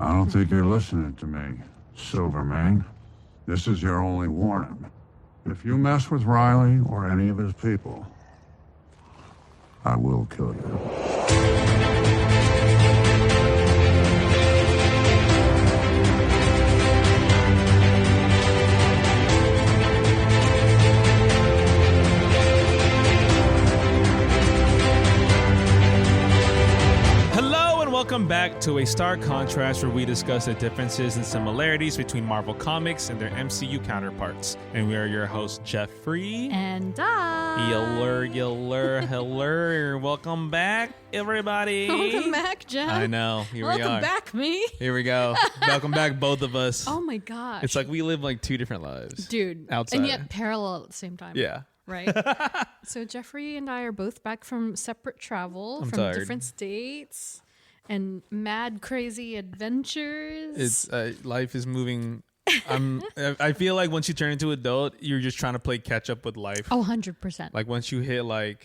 I don't think you're listening to me, Silvermane. This is your only warning. If you mess with Riley or any of his people, I will kill you. Welcome back to A Stark Contrast, where we discuss the differences and similarities between Marvel Comics and their MCU counterparts. And we are your hosts, Jeffrey. And I. Hello. Welcome back, everybody. Welcome back, Jeff. I know. Here we are. Welcome back, me. Here we go. Welcome back, both of us. Oh, my gosh. It's like we live like two different lives. Dude. Outside. And yet parallel at the same time. Yeah. Right? So Jeffrey and I are both back from separate travel, from tired. different states. And mad, crazy adventures. It's life is moving. I feel like once you turn into adult, you're just trying to play catch up with life. Oh, 100%. Like once you hit like,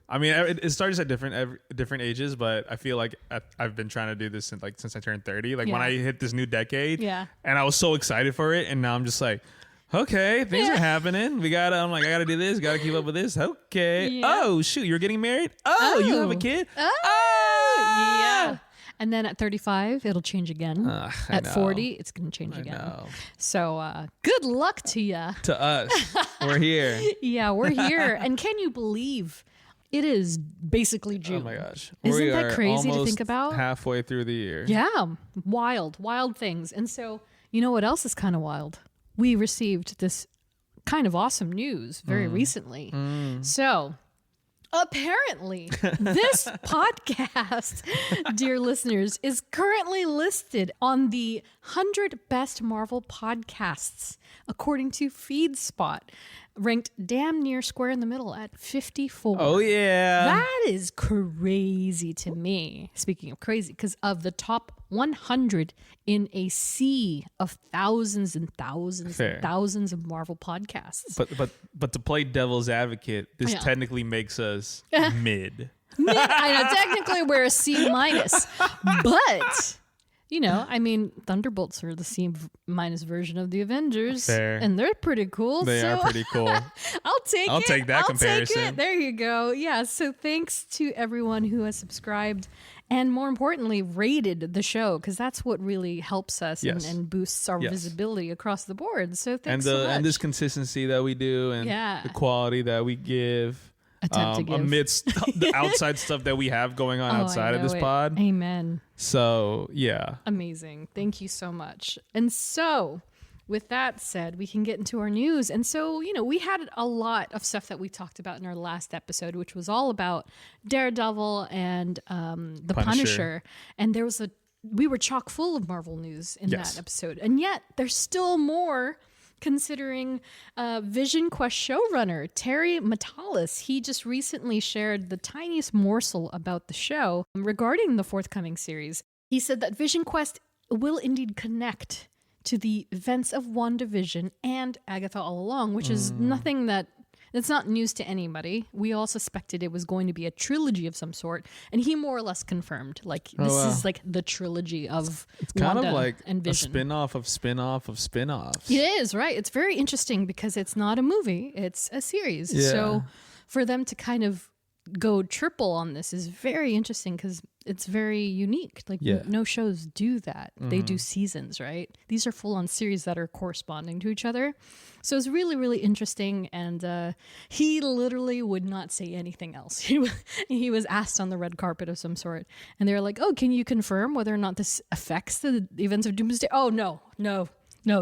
I mean, it starts at different ages, but I feel like I've been trying to do this since I turned 30. Like when I hit this new decade, and I was so excited for it, and now I'm just like, okay, things are happening. I'm like, I gotta do this, gotta keep up with this. Okay. Yeah. Oh shoot, you're getting married. Oh, you have a kid. Yeah. And then at 35, it'll change again. At 40, it's going to change again. So good luck to you. To us. We're here. Yeah, we're here. And can you believe it is basically June? Oh my gosh. Isn't that crazy to think about? Halfway through the year. Yeah. Wild things. And so, you know what else is kind of wild? We received this kind of awesome news very recently. So apparently, this podcast, dear listeners, is currently listed on the 100 Best Marvel Podcasts, according to FeedSpot, ranked damn near square in the middle at 54. Oh, yeah. That is crazy to me. Speaking of crazy, because of the top 100 in a sea of thousands and thousands and thousands of Marvel podcasts. But to play devil's advocate, this technically makes us mid. I know, technically we're a C minus, but you know, I mean, Thunderbolts are the C minus version of the Avengers, and they're pretty cool. They are pretty cool. I'll take that comparison. Take it. There you go. Yeah. So thanks to everyone who has subscribed and, more importantly, rated the show, because that's what really helps us and boosts our visibility across the board. So thanks so much. And this consistency that we do, and the quality that we give. Amidst the outside stuff that we have going on outside of this pod. Amen. So, yeah. Amazing. Thank you so much. And so, with that said, we can get into our news. And so, you know, we had a lot of stuff that we talked about in our last episode, which was all about Daredevil and the Punisher. And we were chock full of Marvel news in that episode. And yet, there's still more. Considering Vision Quest showrunner Terry Matalas, he just recently shared the tiniest morsel about the show regarding the forthcoming series. He said that Vision Quest will indeed connect to the events of WandaVision and Agatha All Along, which is nothing that's not news to anybody. We all suspected it was going to be a trilogy of some sort, and he more or less confirmed, like, this is like the trilogy of it's kind Wanda of like and Vision. A spin-off of spin-off of spin-offs. It is, right? It's very interesting because it's not a movie, it's a series. Yeah. So for them to kind of go triple on this is very interesting because it's very unique. Like no shows do that. They do seasons, right? These are full-on series that are corresponding to each other. So it's really, really interesting. And he literally would not say anything else. He was asked on the red carpet of some sort, and they were like, "Oh, can you confirm whether or not this affects the events of Doomsday?" Oh, no,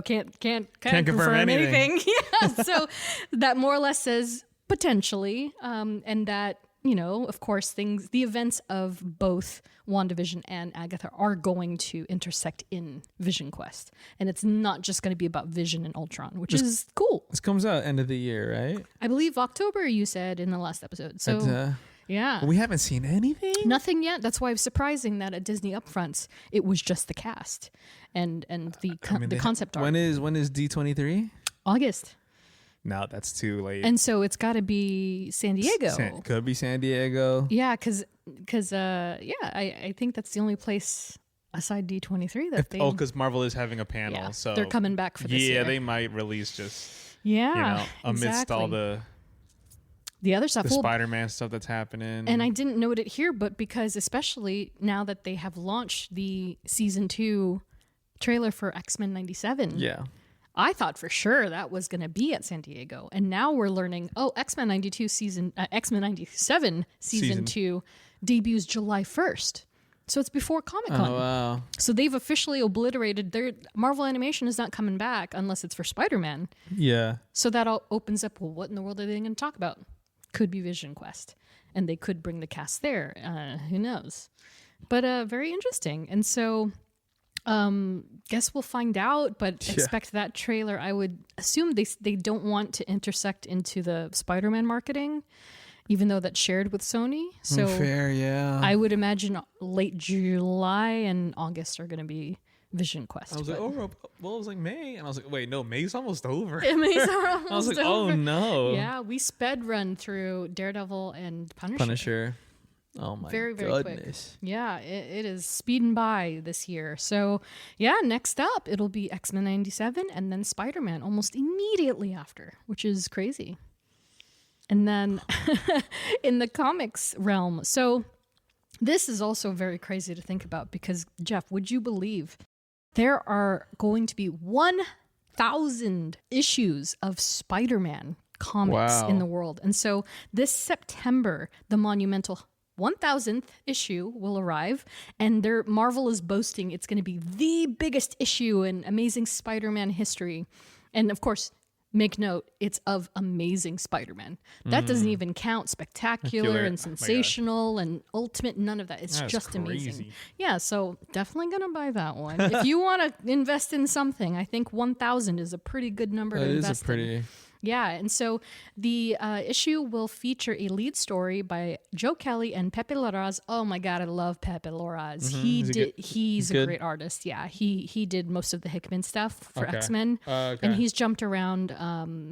can't confirm anything. Yeah. So that more or less says potentially, and that, you know, of course, the events of both WandaVision and Agatha are going to intersect in Vision Quest. And it's not just going to be about Vision and Ultron, which is cool. This comes out end of the year, right? I believe October, you said in the last episode. So, yeah. We haven't seen anything? Nothing yet. That's why it's surprising that at Disney Upfronts, it was just the cast and the concept art. When is D23? August. No, that's too late. And so it's got to be San Diego. Could be San Diego. Yeah, because I think that's the only place aside D23 that they... because Marvel is having a panel, Yeah, so they're coming back for this year. Yeah, they might release just Yeah, amidst exactly. all the other stuff, the Spider-Man stuff that's happening. And I didn't note it here, but because especially now that they have launched the season 2 trailer for X-Men 97, yeah, I thought for sure that was going to be at San Diego, and now we're learning, X-Men 97 season 2 debuts July 1st. So it's before Comic-Con. Oh, wow. So they've officially obliterated their Marvel Animation is not coming back unless it's for Spider-Man. Yeah. So that all opens up, well, what in the world are they going to talk about? Could be Vision Quest. And they could bring the cast there. Who knows? But very interesting. And so guess we'll find out, but expect that trailer. I would assume they don't want to intersect into the Spider-Man marketing, even though that's shared with Sony. So fair, yeah. I would imagine late July and August are going to be Vision Quest. I was like, it was like May. And I was like, wait, no, May's almost over. May's almost I was like, over. oh no. Yeah, we sped run through Daredevil and Punisher. Oh my very, very goodness. quick. Yeah, it is speeding by this year. So yeah, next up it'll be X-Men 97 and then Spider-Man almost immediately after, which is crazy. And then in the comics realm, so this is also very crazy to think about because, Jeff, would you believe there are going to be 1,000 issues of Spider-Man comics in the world? And so this September, the monumental 1,000th issue will arrive, and Marvel is boasting it's going to be the biggest issue in Amazing Spider-Man history. And of course, make note, it's of Amazing Spider-Man. That doesn't even count Spectacular and Sensational and Ultimate, none of that. It's just amazing. Yeah, so definitely going to buy that one. If you want to invest in something, I think 1,000 is a pretty good number to invest in. Yeah, and so the issue will feature a lead story by Joe Kelly and Pepe Larraz. Oh my God, I love Pepe Larraz. He's a great artist. Yeah, he did most of the Hickman stuff for X-Men, and he's jumped around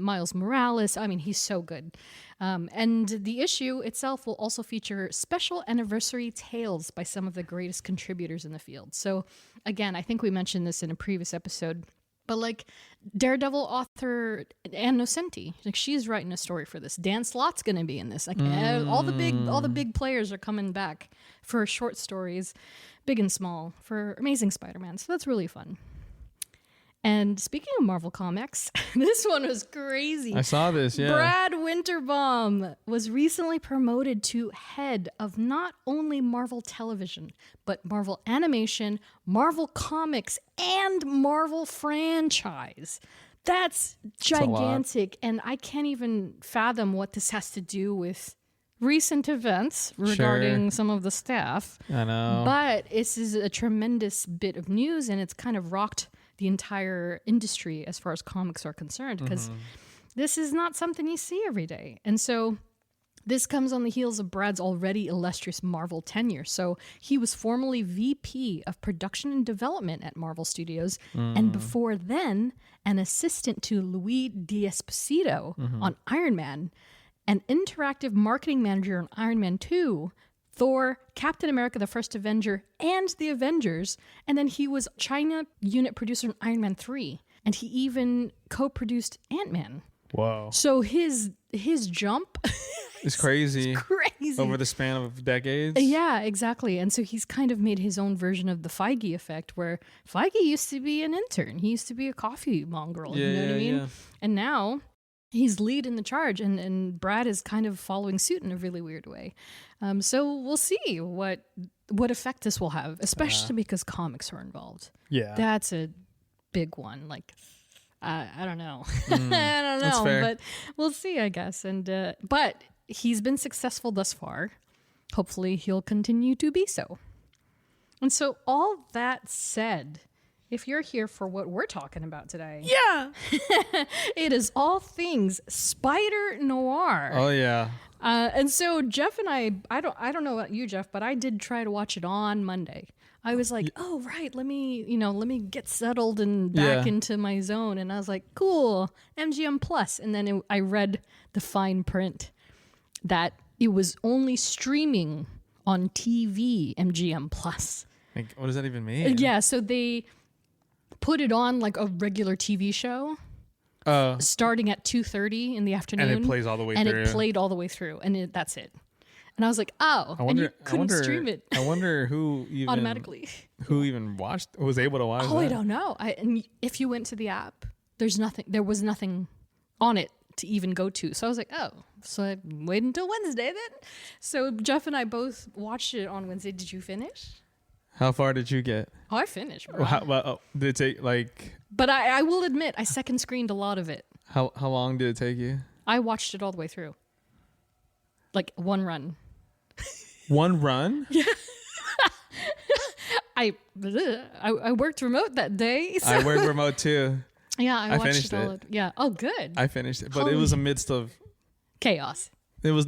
Miles Morales. I mean, he's so good. And the issue itself will also feature special anniversary tales by some of the greatest contributors in the field. So again, I think we mentioned this in a previous episode, but like Daredevil author Ann Nocenti, like she's writing a story for this. Dan Slott's going to be in this. Like all the big players are coming back for short stories, big and small, for Amazing Spider-Man. So that's really fun. And speaking of Marvel Comics, this one was crazy. I saw this, yeah. Brad Winterbaum was recently promoted to head of not only Marvel Television, but Marvel Animation, Marvel Comics, and Marvel Franchise. That's gigantic, and I can't even fathom what this has to do with recent events regarding some of the staff. I know. But this is a tremendous bit of news, and it's kind of rocked the entire industry as far as comics are concerned, because this is not something you see every day. And so this comes on the heels of Brad's already illustrious Marvel tenure. So he was formerly VP of Production and Development at Marvel Studios, and before then, an assistant to Louis D'Esposito on Iron Man, an interactive marketing manager on Iron Man 2, Thor, Captain America, the First Avenger, and the Avengers. And then he was China unit producer on Iron Man 3. And he even co-produced Ant-Man. Wow. So his jump is crazy. It's crazy. Over the span of decades. Yeah, exactly. And so he's kind of made his own version of the Feige effect, where Feige used to be an intern. He used to be a coffee mongrel. You know what I mean? Yeah. And now he's leading the charge, and Brad is kind of following suit in a really weird way. So we'll see what effect this will have, especially because comics are involved. Yeah. That's a big one. Like, I don't know. I don't know, but we'll see, I guess. And but he's been successful thus far. Hopefully he'll continue to be so. And so all that said, if you're here for what we're talking about today, it is all things Spider-Noir. Oh yeah. And so Jeff and I don't know about you, Jeff, but I did try to watch it on Monday. I was like, oh right, let me get settled and back into my zone, and I was like, cool, MGM Plus, and then I read the fine print that it was only streaming on TV MGM Plus. Like, what does that even mean? Yeah, so they put it on like a regular TV show. Starting at 2:30 in the afternoon. And it plays all the way through. And it played all the way through. And that's it. And I was like, oh. And you couldn't stream it. I wonder who even... automatically. Who even was able to watch that. I don't know. And if you went to the app, there was nothing on it to even go to. So I was like, oh. So I waited until Wednesday then. So Jeff and I both watched it on Wednesday. Did you finish? How far did you get? Oh, I finished, bro. Did it take like... But I will admit, I second screened a lot of it. How long did it take you? I watched it all the way through. Like one run. One run? Yeah. I worked remote that day. So. I worked remote too. Yeah, I watched finished it all. it. Yeah. Oh, good. I finished it, but it was amidst of chaos. It was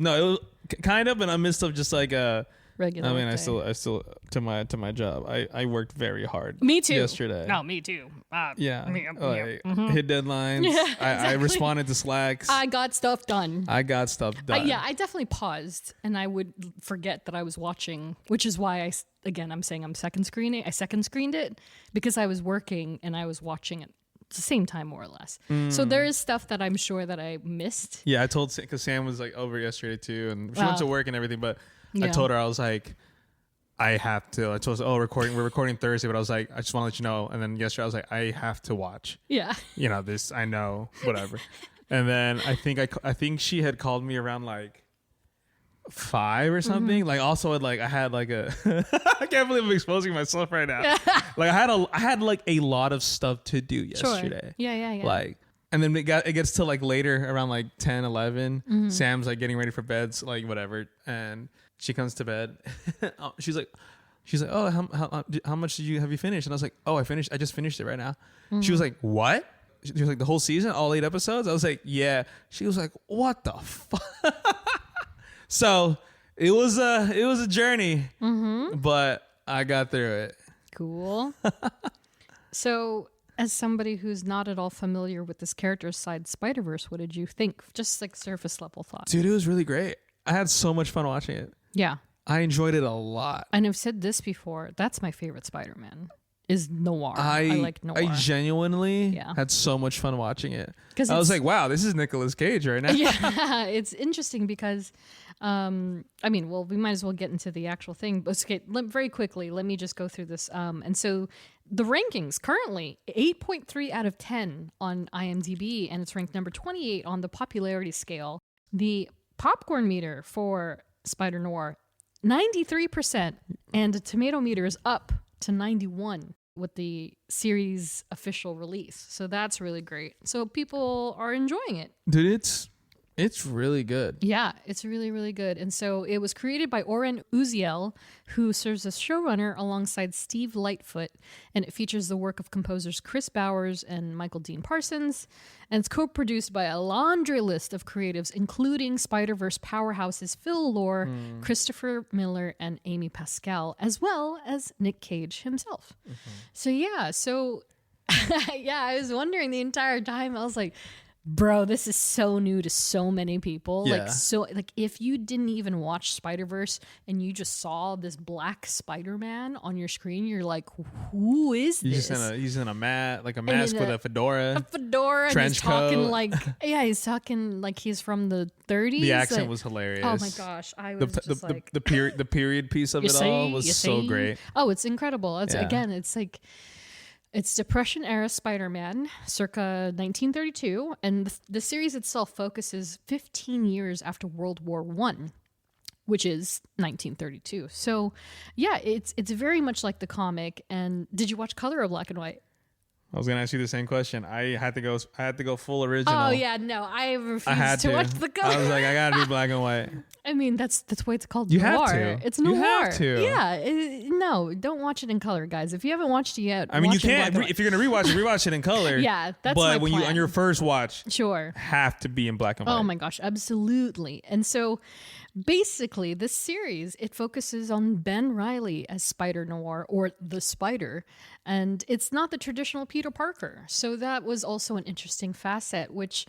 kind of in a midst of just like a regular. I mean, day. I still to my job. I worked very hard. Me too. Yesterday. No, me too. Yeah. Mm-hmm. Hit deadlines. Yeah, exactly. I responded to Slacks. I got stuff done. I definitely paused and I would forget that I was watching, which is why I'm saying I'm second screening. I second screened it because I was working and I was watching it at the same time, more or less. So there is stuff that I'm sure that I missed. Yeah, I told because Sam was like over yesterday too, and she went to work and everything, but I told her, I was like, I have to. I told her, we're recording Thursday, but I was like, I just want to let you know. And then yesterday I was like, I have to watch. Yeah. This, I know, whatever. And then I think she had called me around like 5 or something. Mm-hmm. Like also I had like a, I can't believe I'm exposing myself right now. Like I had like a lot of stuff to do yesterday. Sure. Yeah. Like, and then it gets to like later around like 10, 11. Mm-hmm. Sam's like getting ready for bed, so like whatever. And she comes to bed. She's like, oh, how much have you finished? And I was like, oh, I just finished it right now. Mm-hmm. She was like, what? She was like, the whole season, all 8 episodes? I was like, yeah. She was like, what the fuck? So it was a journey, but I got through it. Cool. So as somebody who's not at all familiar with this character's side, Spider-Verse, what did you think? Just like surface level thoughts. Dude, it was really great. I had so much fun watching it. Yeah. I enjoyed it a lot. And I've said this before. That's my favorite Spider-Man is Noir. I like Noir. I genuinely had so much fun watching it. I was like, wow, this is Nicolas Cage right now. Yeah, it's interesting because, we might as well get into the actual thing. But okay, very quickly, let me just go through this. And so the rankings currently 8.3 out of 10 on IMDb, and it's ranked number 28 on the popularity scale. The popcorn meter for Spider-Noir, 93%, and the tomato meter is up to 91 with the series official release. So that's really great. So people are enjoying it. Dude, it's really good. Yeah, it's really, really good. And so it was created by Oren Uziel, who serves as showrunner alongside Steve Lightfoot. And it features the work of composers Chris Bowers and Michael Dean Parsons. And it's co-produced by a laundry list of creatives, including Spider-Verse powerhouses Phil Lord, Christopher Miller, and Amy Pascal, as well as Nick Cage himself. So I was wondering the entire time, I was like, bro, this is so new to so many people. Yeah. Like if you didn't even watch Spider-Verse and you just saw this black Spider-Man on your screen, you're like, who is this? He's in a mask with a fedora. A fedora. Trench and he's coat. he's talking like he's from the 30s. The accent was hilarious. Oh my gosh. I was the period piece of it all was so great. Oh, it's incredible. Again, it's like, it's Depression era Spider-Man, circa 1932, and the series itself focuses 15 years after World War I, which is 1932. So, yeah, it's very much like the comic. And did you watch color or black and white? I was gonna ask you the same question. I had to go full original. Oh yeah, no, I refused to watch the color. I was like, I gotta do black and white. I mean, that's why it's called you noir. Have to. It's noir. You have to. Yeah, no, don't watch it in color, guys. If you haven't watched it yet, I mean, you can't. If you're gonna rewatch it in color. Yeah, that's my plan. But when you on your first watch, sure, have to be in black and white. Oh my gosh, absolutely. And so, basically, this series it focuses on Ben Reilly as Spider-Noir or the Spider, and it's not the traditional Peter Parker. So that was also an interesting facet, which,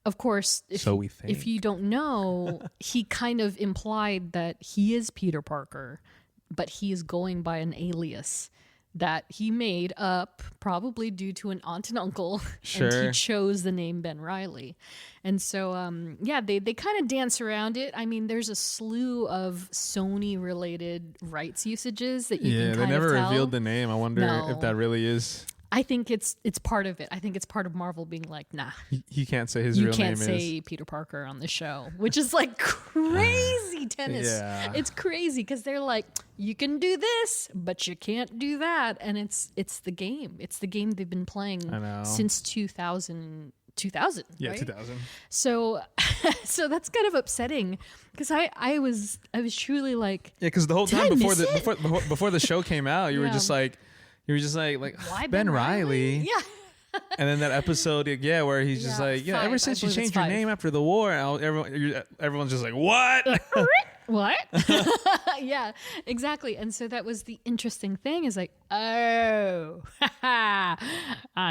of course, if you don't know, he kind of implied that he is Peter Parker but he is going by an alias that he made up, probably due to an aunt and uncle. Sure. And he chose the name Ben Reilly. And so, they kind of dance around it. I mean, there's a slew of Sony-related rights usages that you can kind of tell. Yeah, they never revealed the name. I wonder if that really is... I think it's part of it. I think it's part of Marvel being like, nah. He can't say his real name is. You can't say Peter Parker on the show, which is like crazy tennis. Yeah. It's crazy because they're like, you can do this, but you can't do that. And it's the game. It's the game they've been playing since 2000. 2000, yeah, right? 2000. So that's kind of upsetting because I was truly like, yeah, because the whole time before the show came out, you were just like. You were just like why Ben Reilly? Yeah. And then that episode, where he's just like, ever since you changed your name after the war, everyone's just like, what? What? Yeah, exactly. And so that was the interesting thing is like, oh, I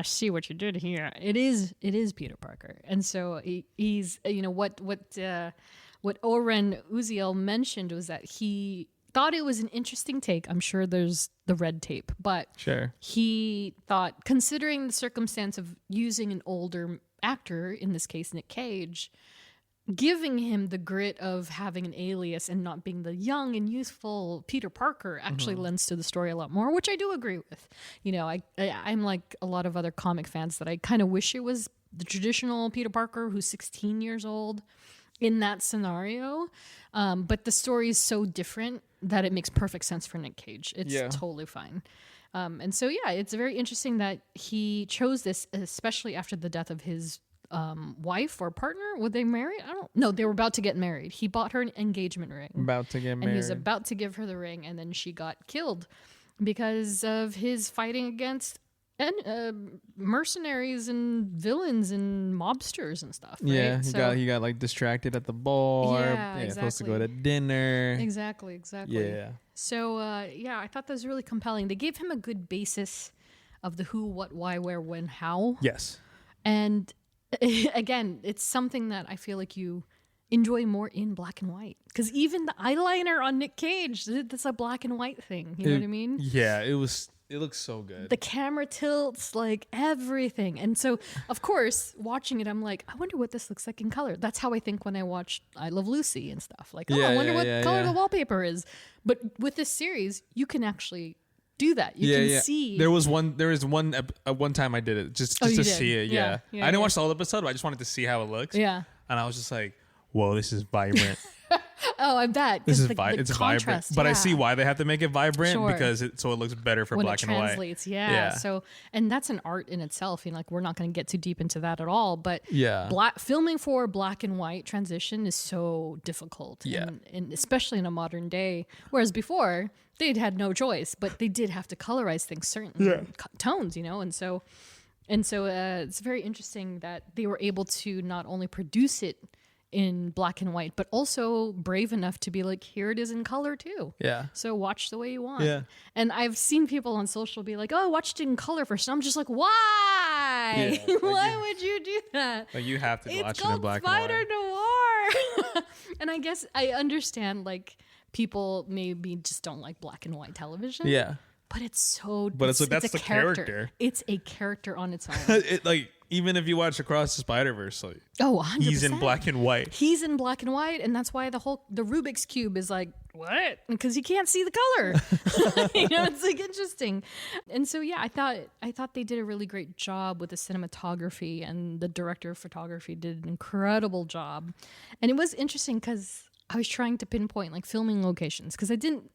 see what you did here. It is Peter Parker. And so he's, what Oren Uziel mentioned was that he thought it was an interesting take. I'm sure there's the red tape, but sure. He thought, considering the circumstance of using an older actor, in this case Nick Cage, giving him the grit of having an alias and not being the young and youthful Peter Parker actually lends to the story a lot more, which I do agree with. I'm like a lot of other comic fans that I kind of wish it was the traditional Peter Parker who's 16 years old in that scenario. But the story is so different that it makes perfect sense for Nick Cage. It's totally fine. And so, it's very interesting that he chose this, especially after the death of his wife or partner. Were they married? I don't know. They were about to get married. He bought her an engagement ring. About to get married. And he was about to give her the ring, and then she got killed because of his fighting against mercenaries and villains and mobsters and stuff. Right? Yeah, he got like distracted at the bar. Yeah, exactly. Supposed to go to dinner. Exactly. Yeah. So I thought that was really compelling. They gave him a good basis of the who, what, why, where, when, how. Yes. And again, it's something that I feel like you enjoy more in black and white, because even the eyeliner on Nick Cage, that's a black and white thing. You know what I mean? Yeah, it looks so good. The camera tilts, like everything. And so, of course, watching it, I'm like, I wonder what this looks like in color. That's how I think when I watch I Love Lucy and stuff. Like, I wonder what color the wallpaper is. But with this series, you can actually do that. You can see. There was one time I did it just to see it. Yeah. I didn't watch the whole episode, but I just wanted to see how it looks. Yeah. And I was just like, whoa, this is vibrant. Oh, I bet. This is it's vibrant. But I see why they have to make it vibrant because it looks better for black and white. When it translates, yeah. So, and that's an art in itself. Like we're not going to get too deep into that at all. But filming for black and white transition is so difficult. Yeah. And especially in a modern day. Whereas before, they'd had no choice, but they did have to colorize things certain tones, And so it's very interesting that they were able to not only produce it in black and white, but also brave enough to be like, here it is in color too. Yeah. So watch the way you want. Yeah. And I've seen people on social be like, oh, I watched it in color first. And I'm just like, why? Yeah, Why would you do that? Like you have to watch it in black and white. Spider-Noir. And I guess I understand like people maybe just don't like black and white television. Yeah. But it's so. But it's like that's the character. It's a character on its own. Even if you watch Across the Spider-Verse, 100%. He's in black and white. He's in black and white, and that's why the Rubik's Cube is like, what? Because you can't see the color. It's like interesting. And so I thought they did a really great job with the cinematography, and the director of photography did an incredible job. And it was interesting because I was trying to pinpoint like filming locations, because I didn't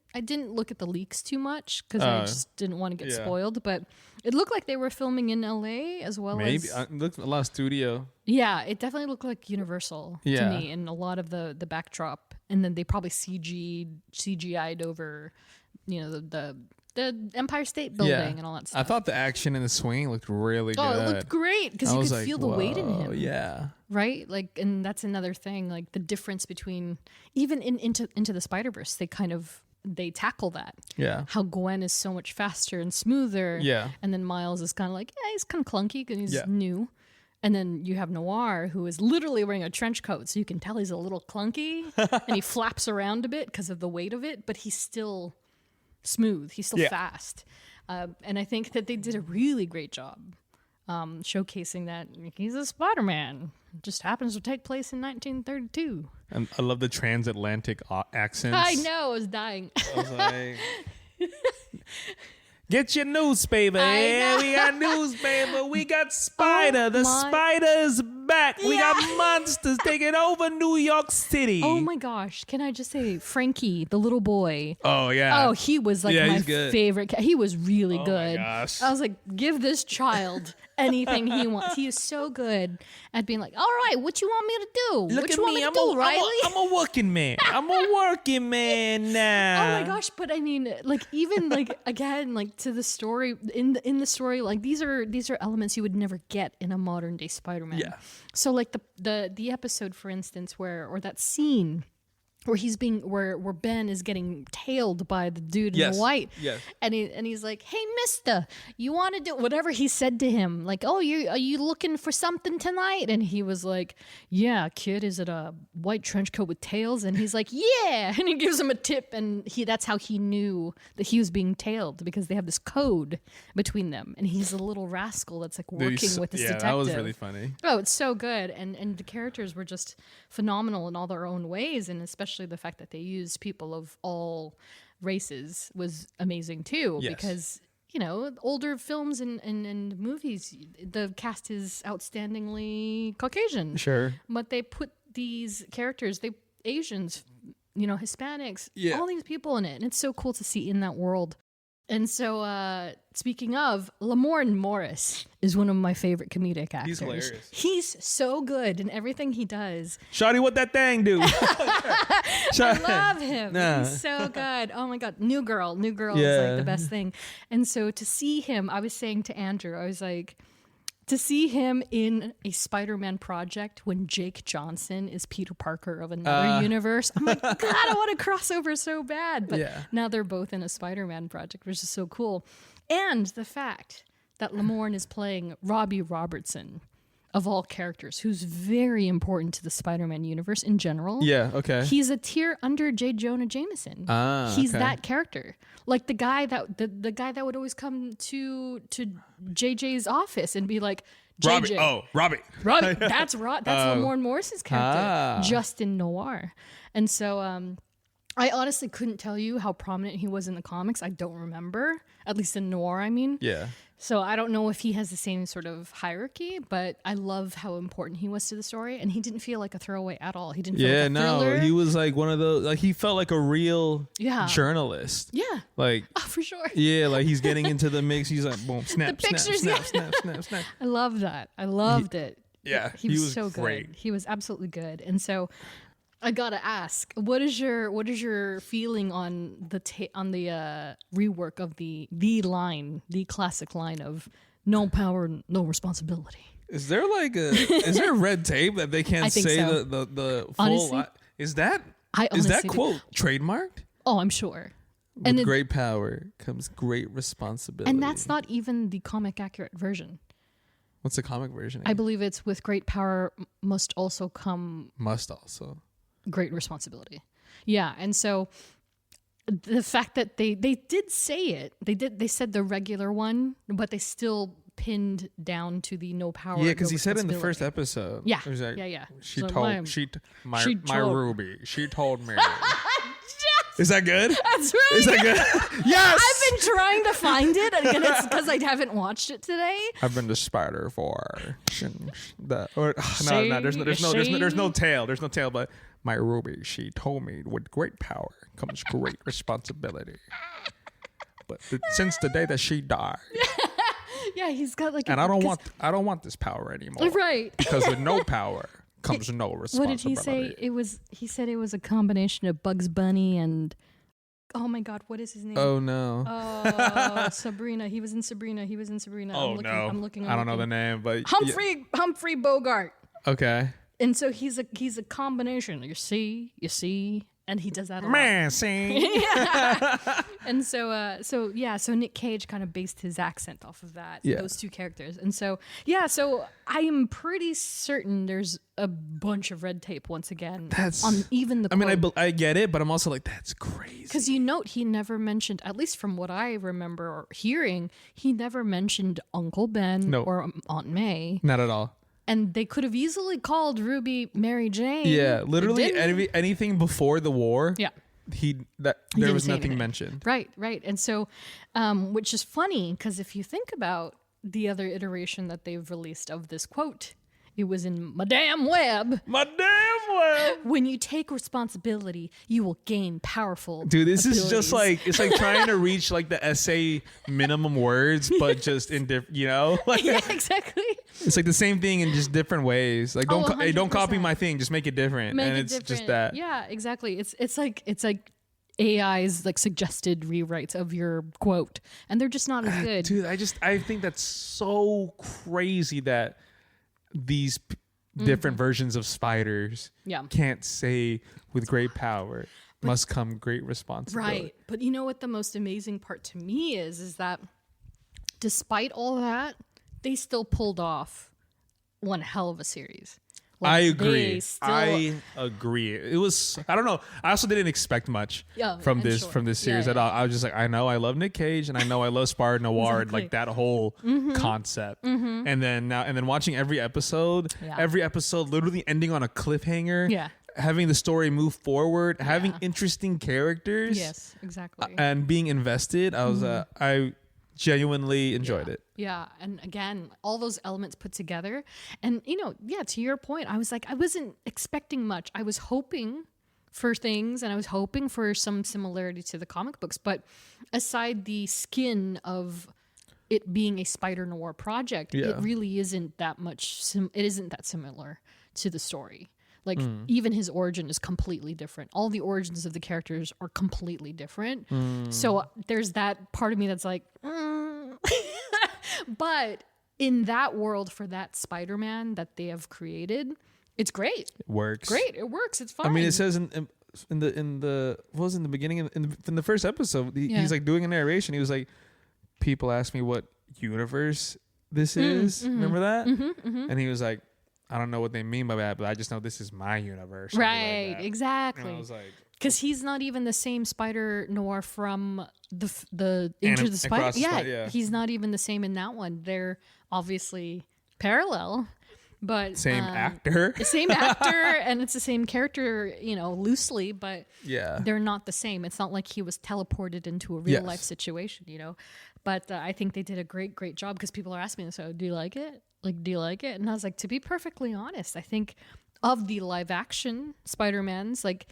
look at the leaks too much because I just didn't want to get spoiled. But it looked like they were filming in LA as well. Maybe it looked a lot of studio. Yeah, it definitely looked like Universal to me, and a lot of the backdrop, and then they probably CGI'd over, the Empire State Building and all that stuff. I thought the action in the swing looked really good. Oh, it looked great because you could feel the weight in him. Yeah. Right? Like, and that's another thing, like the difference between, even Into the Spider-Verse, they tackle that. Yeah. How Gwen is so much faster and smoother. Yeah. And then Miles is kind of like, he's kind of clunky because he's new. And then you have Noir, who is literally wearing a trench coat, so you can tell he's a little clunky, and he flaps around a bit because of the weight of it, but he's still smooth. He's still fast. And I think that they did a really great job showcasing that he's a Spider-Man. It just happens to take place in 1932. And I love the transatlantic accents. I know, I was dying. I was like, get your newspaper. Yeah, we got newspaper. We got Spider. The Spider's back. We got monsters taking over New York City. Oh my gosh. Can I just say, Frankie, the little boy. Oh, yeah. Oh, he was like my favorite. He was really good. My gosh. I was like, give this child anything he wants. He is so good at being like, all right, what you want me to do? Look what at you want me. me to do, Riley? I'm a working man. I'm a working man now. Oh my gosh. But I mean, like, even like, again, like to the story, in the story, like these are elements you would never get in a modern day Spider-Man. Yeah. So like the episode, for instance, or that scene where where Ben is getting tailed by the dude in the white. Yes. And he's like, hey, mister, you want to do whatever he said to him? Like, oh, are you looking for something tonight? And he was like, yeah, kid, is it a white trench coat with tails? And he's like, yeah. And he gives him a tip. And that's how he knew that he was being tailed, because they have this code between them. And he's a little rascal that's like working with this detective. That was really funny. Oh, it's so good. And the characters were just phenomenal in all their own ways. And especially the fact that they used people of all races was amazing too. Yes. Because, older films and movies, the cast is outstandingly Caucasian. Sure. But they put these characters, Asians, Hispanics, all these people in it. And it's so cool to see in that world. And so, speaking of, Lamorne Morris is one of my favorite comedic actors. He's hilarious. He's so good in everything he does. Shawty, what that thing do? I love him. Nah. He's so good. Oh my God. New Girl is like the best thing. And so to see him, I was saying to Andrew, I was like, to see him in a Spider-Man project when Jake Johnson is Peter Parker of another universe, I'm like, God, I want to cross over so bad. But now they're both in a Spider-Man project, which is so cool. And the fact that Lamorne is playing Robbie Robertson, of all characters, who's very important to the Spider-Man universe in general. Yeah, okay. He's a tier under J. Jonah Jameson. He's that character. Like the guy that would always come to JJ's office and be like, JJ. Robbie. That's Lamorne Morris's character, Justin Noir. And so I honestly couldn't tell you how prominent he was in the comics. I don't remember, at least in Noir, I mean. Yeah. So I don't know if he has the same sort of hierarchy, but I love how important he was to the story, and he didn't feel like a throwaway at all. He didn't feel like a thriller. He was like one of those, like he felt like a real journalist. Yeah. Like, for sure. Yeah, like he's getting into the mix. He's like, boom, snap, the pictures, snap. I love that. I loved it. Yeah. He was so great. Good. He was absolutely good. And so I gotta ask, what is your feeling on the rework of the classic line of no power, no responsibility? Is there red tape that they can't say so. the full line? Is that quote trademarked? Oh, I'm sure. With great power comes great responsibility. And that's not even the comic accurate version. What's the comic version? I believe it's with great power must also great responsibility. Yeah. And so the fact that they did say it, they said the regular one, but they still pinned down to the no power. Yeah, because he said in the first episode. Yeah. Like, yeah. She told Ruby. She told me. Is that good? That's right. Is that good? Yes. I've been trying to find it, and again, it's because I haven't watched it today. I've been to Spider for There's no tail. There's no tail, but my Ruby, she told me with great power comes great responsibility. But since the day that she died. Yeah, he's got like. And I don't want this power anymore. Right. Because with no power comes no responsibility. What did he say? He said it was a combination of Bugs Bunny and, oh my God, what is his name? Oh no. Oh, Sabrina. He was in Sabrina. Oh no. I'm looking. I don't know the name, but Humphrey Bogart. Okay. And so he's a combination. You see, And he does that a Man, lot. see. And so Nick Cage kind of based his accent off of that, those two characters. And so I am pretty certain there's a bunch of red tape once again on even the quote. I mean, I get it, but I'm also like, that's crazy. Because you note he never mentioned, at least from what I remember hearing, he never mentioned Uncle Ben or Aunt May. Not at all. And they could have easily called Ruby Mary Jane. Yeah, literally anything before the war. Yeah. There was nothing mentioned. Right. And so, which is funny because if you think about the other iteration that they've released of this quote, it was in Madame Web. When you take responsibility, you will gain powerful Dude, this abilities. is just like, it's like trying to reach like the essay minimum words, but just in different, Like, yeah, exactly. It's like the same thing in just different ways. Like, don't copy my thing, just make it different. Just that. Yeah, exactly. It's like AI's like suggested rewrites of your quote, and they're just not as good. Dude, I think that's so crazy that these different versions of spiders can't say with great power must come great responsibility. Right. But you know what the most amazing part to me is that despite all that, they still pulled off one hell of a series. I agree. I agree. It was, I don't know. I also didn't expect much from this series at all. I was just like, I know I love Nick Cage and I know I love Spider-Noir and like that whole concept. And then watching every episode literally ending on a cliffhanger. Yeah. Having the story move forward, having interesting characters. Yes, exactly. And being invested. I genuinely enjoyed it. Yeah. And again, all those elements put together. And, to your point, I was like, I wasn't expecting much. I was hoping for things and I was hoping for some similarity to the comic books. But aside the skin of it being a Spider-Noir project, it really isn't that much. It isn't that similar to the story. Like, even his origin is completely different. All the origins of the characters are completely different. So there's that part of me that's like, But in that world, for that Spider-Man that they have created, it's great. It works. Great. It works. It's fine. I mean, it says in the what was in the beginning in the first episode, he's like doing a narration. He was like, people ask me what universe this is. Remember that? And he was like, I don't know what they mean by that, but I just know this is my universe. Right, like exactly. And I was like, because he's not even the same Spider-Noir from the Into the Spider. Yeah, he's not even the same in that one. They're obviously parallel, but same actor, and it's the same character, loosely, but they're not the same. It's not like he was teleported into a real life situation, But I think they did a great job because people are asking me, so do you like it? Like, do you like it? And I was like, to be perfectly honest, I think of the live action Spider-Mans, like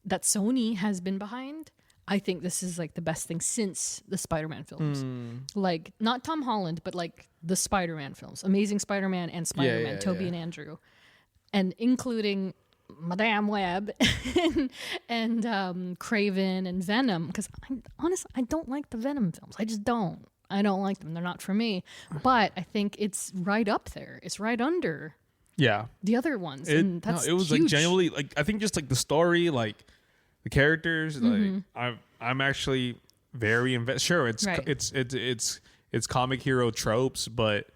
that Sony has been behind, I think this is like the best thing since the Spider-Man films. Like not Tom Holland, but like the Spider-Man films, Amazing Spider-Man and Spider-Man, Tobey and Andrew, and including Madame Web and Craven and Venom. Because honestly, I don't like the Venom films. I just don't. I don't like them. They're not for me. But I think it's right up there. It's right under the other ones. And that's it was huge. like genuinely, like I think just like the story, like the characters, like I'm actually very invested. Sure, it's comic hero tropes, but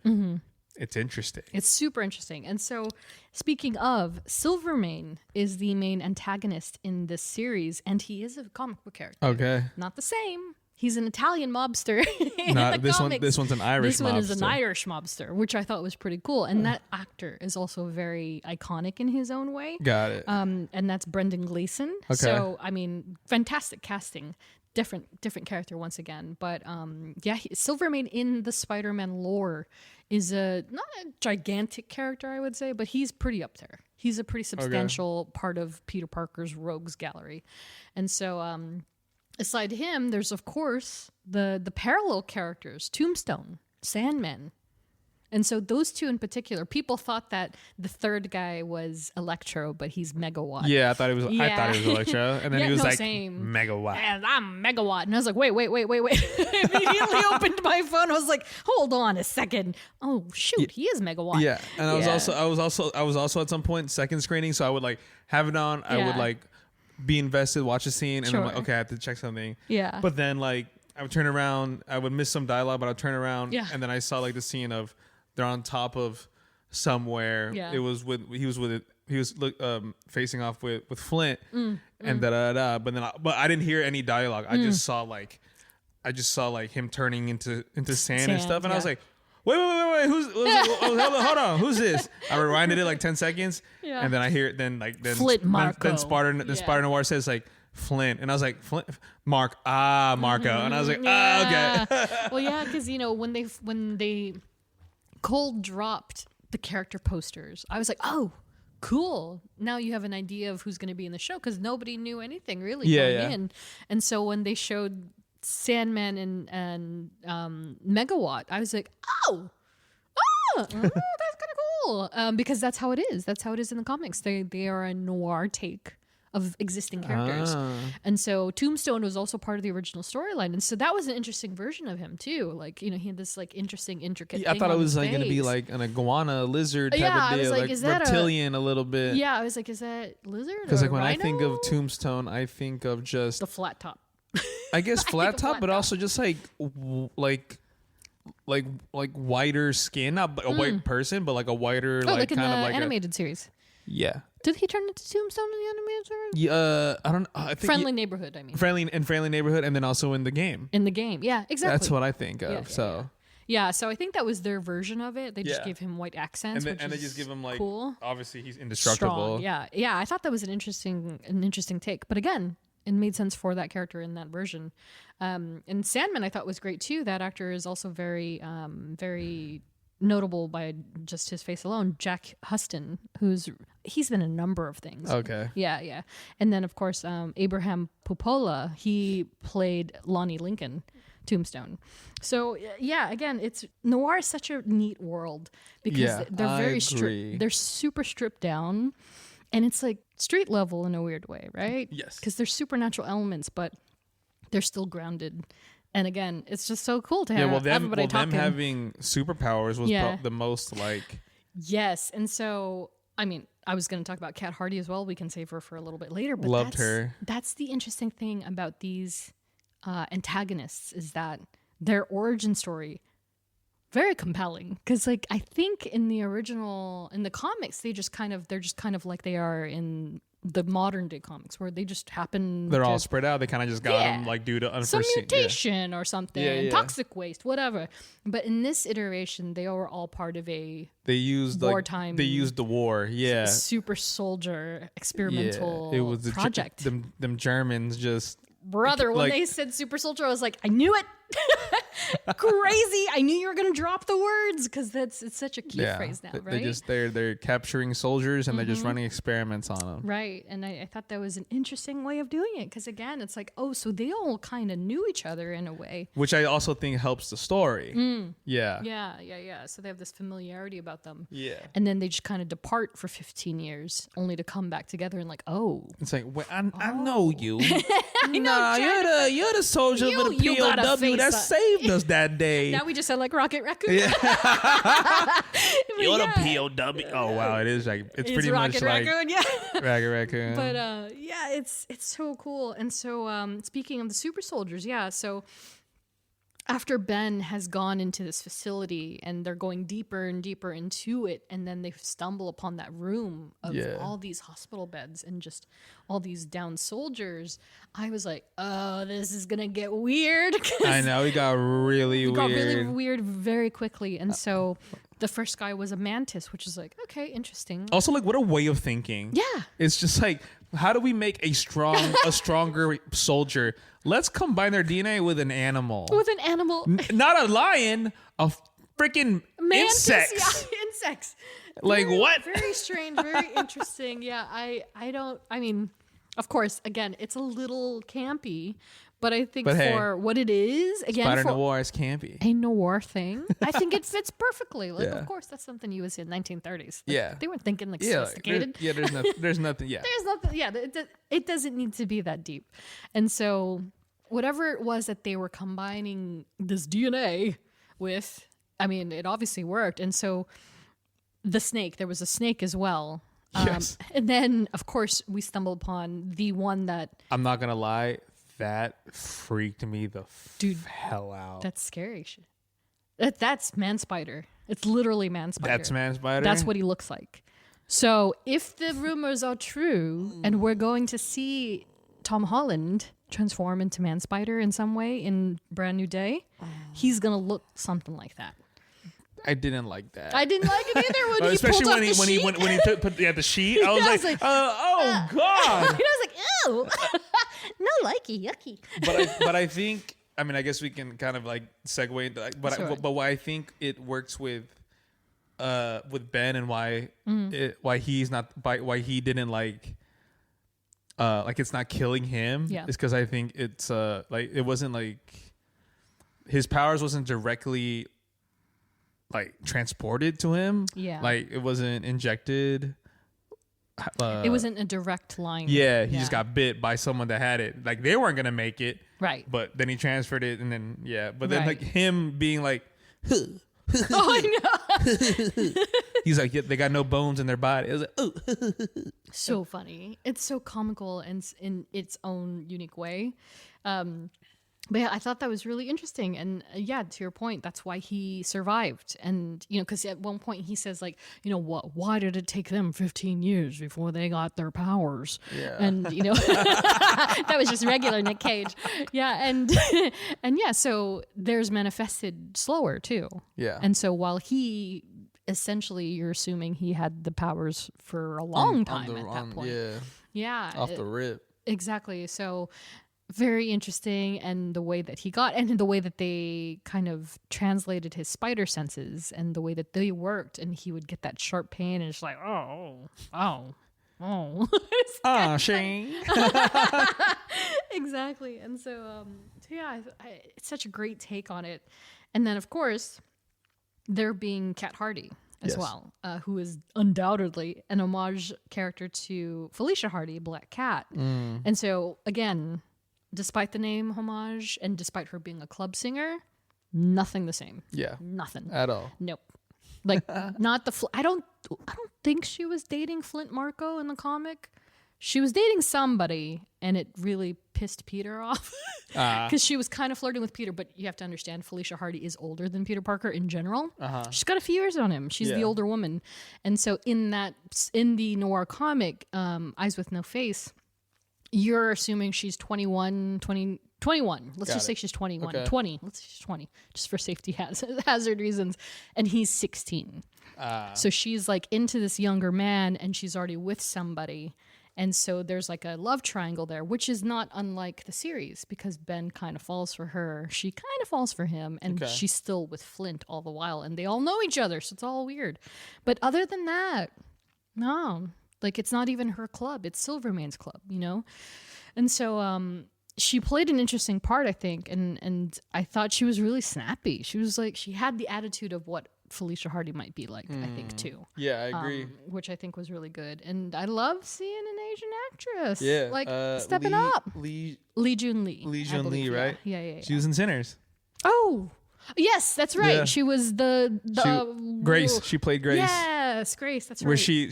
it's interesting. It's super interesting. And so, speaking of, Silvermane is the main antagonist in this series, and he is a comic book character. Okay, not the same. He's an Italian mobster. Not this comics. This one's an Irish. This one is an Irish mobster, which I thought was pretty cool. And that actor is also very iconic in his own way. Got it. And that's Brendan Gleeson. Okay. So I mean, fantastic casting. Different character once again. But Silvermane in the Spider-Man lore is not a gigantic character, I would say, but he's pretty up there. He's a pretty substantial part of Peter Parker's rogues gallery. And so aside him, there's of course the parallel characters, Tombstone, Sandman. And so those two in particular, people thought that the third guy was Electro, but he's Megawatt. Yeah, I thought it was Electro. And then he was like, Megawatt. And I'm Megawatt. And I was like, wait. I immediately opened my phone. I was like, hold on a second. Oh shoot, he is Megawatt. Yeah. And I was also at some point second screening, so I would like have it on. I would like be invested, watch a scene, and I'm like, okay, I have to check something. Yeah. But then like I would turn around, I would miss some dialogue, but I'd turn around, and then I saw like the scene of they're on top of somewhere. Yeah. It was he was facing off with Flint, and but I didn't hear any dialogue. I just saw like him turning into sand and stuff, and I was like, wait, hold on, who's this? I rewinded it like 10 seconds, and then I hear it. Then Flint Marco. Then Spider-Noir says like Flint, and I was like Flint Marco, and I was like, okay. Well, yeah, because when they cold dropped the character posters, I was like, oh, cool. Now you have an idea of who's going to be in the show, because nobody knew anything really going in. And so when they showed Sandman and Megawatt, I was like, oh, that's kind of cool, because that's how it is. That's how it is in the comics. They are a noir take of existing characters. And so Tombstone was also part of the original storyline, and so that was an interesting version of him too. Like, he had this like interesting, intricate I thought it was like going to be like an iguana lizard type of deal, like is reptilian a little bit. Yeah, I was like, is that lizard? Because like when rhino? I think of Tombstone, I think of just the flat top. I guess flat top, but also just like whiter skin, not a white person, but like a whiter like in kind the of like animated series. Yeah. Did he turn into Tombstone in the animated series? Yeah, I don't know. I think Friendly Neighborhood, I mean. Friendly Neighborhood, and then also in the game. In the game, yeah, exactly. That's what I think of. Yeah, so I think that was their version of it. They just gave him white accents, and they just give him like cool. Obviously, he's indestructible. Strong. Yeah. I thought that was an interesting take, but again, it made sense for that character in that version. And Sandman, I thought was great too. That actor is also very, very notable by just his face alone. Jack Huston, he's been in a number of things. Okay. Yeah. And then of course, Abraham Popola, he played Lonnie Lincoln, Tombstone. So yeah, again, noir is such a neat world because they're very stripped. They're super stripped down, and it's like street level in a weird way, right? Yes. Because there's supernatural elements, but they're still grounded. And again, it's just so cool to have everybody talking. Them having superpowers was the most like... Yes. And so, I mean, I was going to talk about Kat Hardy as well. We can save her for a little bit later. But Loved her. That's the interesting thing about these antagonists, is that their origin story, very compelling. Because like, I think in the comics, they're just kind of like they are in the modern day comics, where they just happen. They're all spread out. They kind of just got them like due to unforeseen some mutation or something, toxic waste, whatever. But in this iteration, they were all part of a wartime. They used the war, super soldier experimental it was project. Them Germans just. Brother, when they said super soldier, I was like, I knew it. Crazy! I knew you were gonna drop the words, because it's such a key phrase now, right? They're capturing soldiers, and they're just running experiments on them, right? And I thought that was an interesting way of doing it, because again, it's like, oh, so they all kind of knew each other in a way, which I also think helps the story. Yeah. So they have this familiarity about them, and then they just kind of depart for 15 years, only to come back together and like, oh, it's like, well, I know you. Nah, you're the soldier of the POW that saved us that day. Now we just sound like Rocket Raccoon. Yeah. You're the POW. Oh wow, it's pretty Rocket much Raccoon, like Rocket Raccoon. But it's so cool. And so speaking of the super soldiers, so after Ben has gone into this facility and they're going deeper and deeper into it, and then they stumble upon that room of all these hospital beds and just all these down soldiers, I was like, oh, this is gonna get weird. I know, it got really weird very quickly. And so the first guy was a mantis, which is like, okay, interesting. Also, like, what a way of thinking. Yeah. It's just like, how do we make a stronger soldier? Let's combine their DNA with an animal. Not a lion, a freaking insects. Yeah, insects. Like, what? Very strange, very interesting. Yeah, I mean, of course, again, it's a little campy, but I think for what it is, again, Spider-Noir is campy. A noir thing, I think it fits perfectly. Like, of course, that's something you would see in 1930s. Like, they weren't thinking like sophisticated. There's nothing. There's nothing. Yeah, it doesn't need to be that deep. And so, whatever it was that they were combining this DNA with, I mean, it obviously worked. And so, there was a snake as well. Yes. And then, of course, we stumble upon the one that... I'm not going to lie. That freaked me the hell out. That's scary shit. That's Man-Spider. It's literally Man-Spider. That's Man-Spider? That's what he looks like. So if the rumors are true and we're going to see Tom Holland transform into Man-Spider in some way in Brand New Day, he's going to look something like that. I didn't like that. I didn't like it either when especially he pulled when he put the sheet. I was like, oh God. And I was like, ew. No likey, yucky. But I think, I mean, I guess we can kind of like segue into like, but why I think it works with Ben and why he didn't like it's not killing him is because I think it's like it wasn't like his powers wasn't directly like transported to him. Yeah. Like it wasn't injected. It wasn't a direct line. Yeah, he just got bit by someone that had it. Like they weren't gonna make it. Right. But then he transferred it, and then but then like him being like, oh, I know. He's like, yeah, they got no bones in their body. I was like, oh. So funny. It's so comical and in its own unique way. But yeah, I thought that was really interesting. And to your point, that's why he survived. And, because at one point he says like, why did it take them 15 years before they got their powers? Yeah. And, that was just regular Nick Cage. Yeah. And, so theirs manifested slower too. Yeah. And so while he, essentially, you're assuming he had the powers for a long time at that point. Yeah. Yeah. Off the rip. Exactly. So very interesting, and the way that he got, and the way that they kind of translated his spider senses, and the way that they worked, and he would get that sharp pain, and it's like, oh. Shane. Exactly. And so, it's such a great take on it. And then, of course, there being Cat Hardy as well, who is undoubtedly an homage character to Felicia Hardy, Black Cat. And so, again, despite the name homage and despite her being a club singer, nothing the same. Yeah. Nothing. At all. Nope. Like, not the... I don't think she was dating Flint Marko in the comic. She was dating somebody, and it really pissed Peter off. Because she was kind of flirting with Peter, but you have to understand, Felicia Hardy is older than Peter Parker in general. She's got a few years on him. She's the older woman. And so in the Noir comic, Eyes with No Face, you're assuming she's 21. Let's just say she's 21. Okay. 20. Let's say she's 20, just for safety hazard reasons. And he's 16. So she's like into this younger man, and she's already with somebody. And so there's like a love triangle there, which is not unlike the series, because Ben kind of falls for her. She kind of falls for him, and she's still with Flint all the while. And they all know each other, so it's all weird. But other than that, no. Like, it's not even her club. It's Silvermane's club, And so she played an interesting part, I think. And I thought she was really snappy. She was like, she had the attitude of what Felicia Hardy might be like, I think, too. Yeah, I agree. Which I think was really good. And I love seeing an Asian actress. Yeah. Like, stepping up. Lee Jun Lee. Lee Jun Lee, right? Yeah. She was in Sinners. Oh, yes, that's right. Yeah. She was the Grace. She played Grace. Yes, Grace. That's right. Where she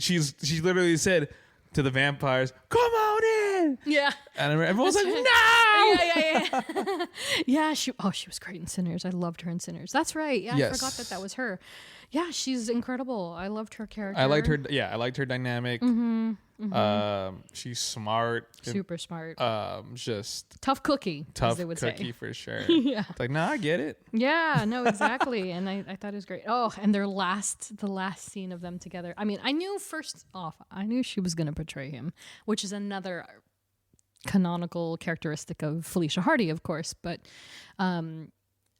literally said to the vampires, "Come on in." Yeah. And everyone's like, right. "No!" Yeah. Yeah, she was great in Sinners. I loved her in Sinners. That's right. Yeah, Yes. I forgot that was her. Yeah, she's incredible. I loved her character. I liked her. Yeah, I liked her dynamic. She's smart. Super smart. Just tough cookie, tough as they would cookie say. for sure. Yeah. It's like, I get it. Yeah, no, exactly. And I thought it was great. Oh, and the last scene of them together. I mean, I knew she was going to portray him, which is another canonical characteristic of Felicia Hardy, of course. But in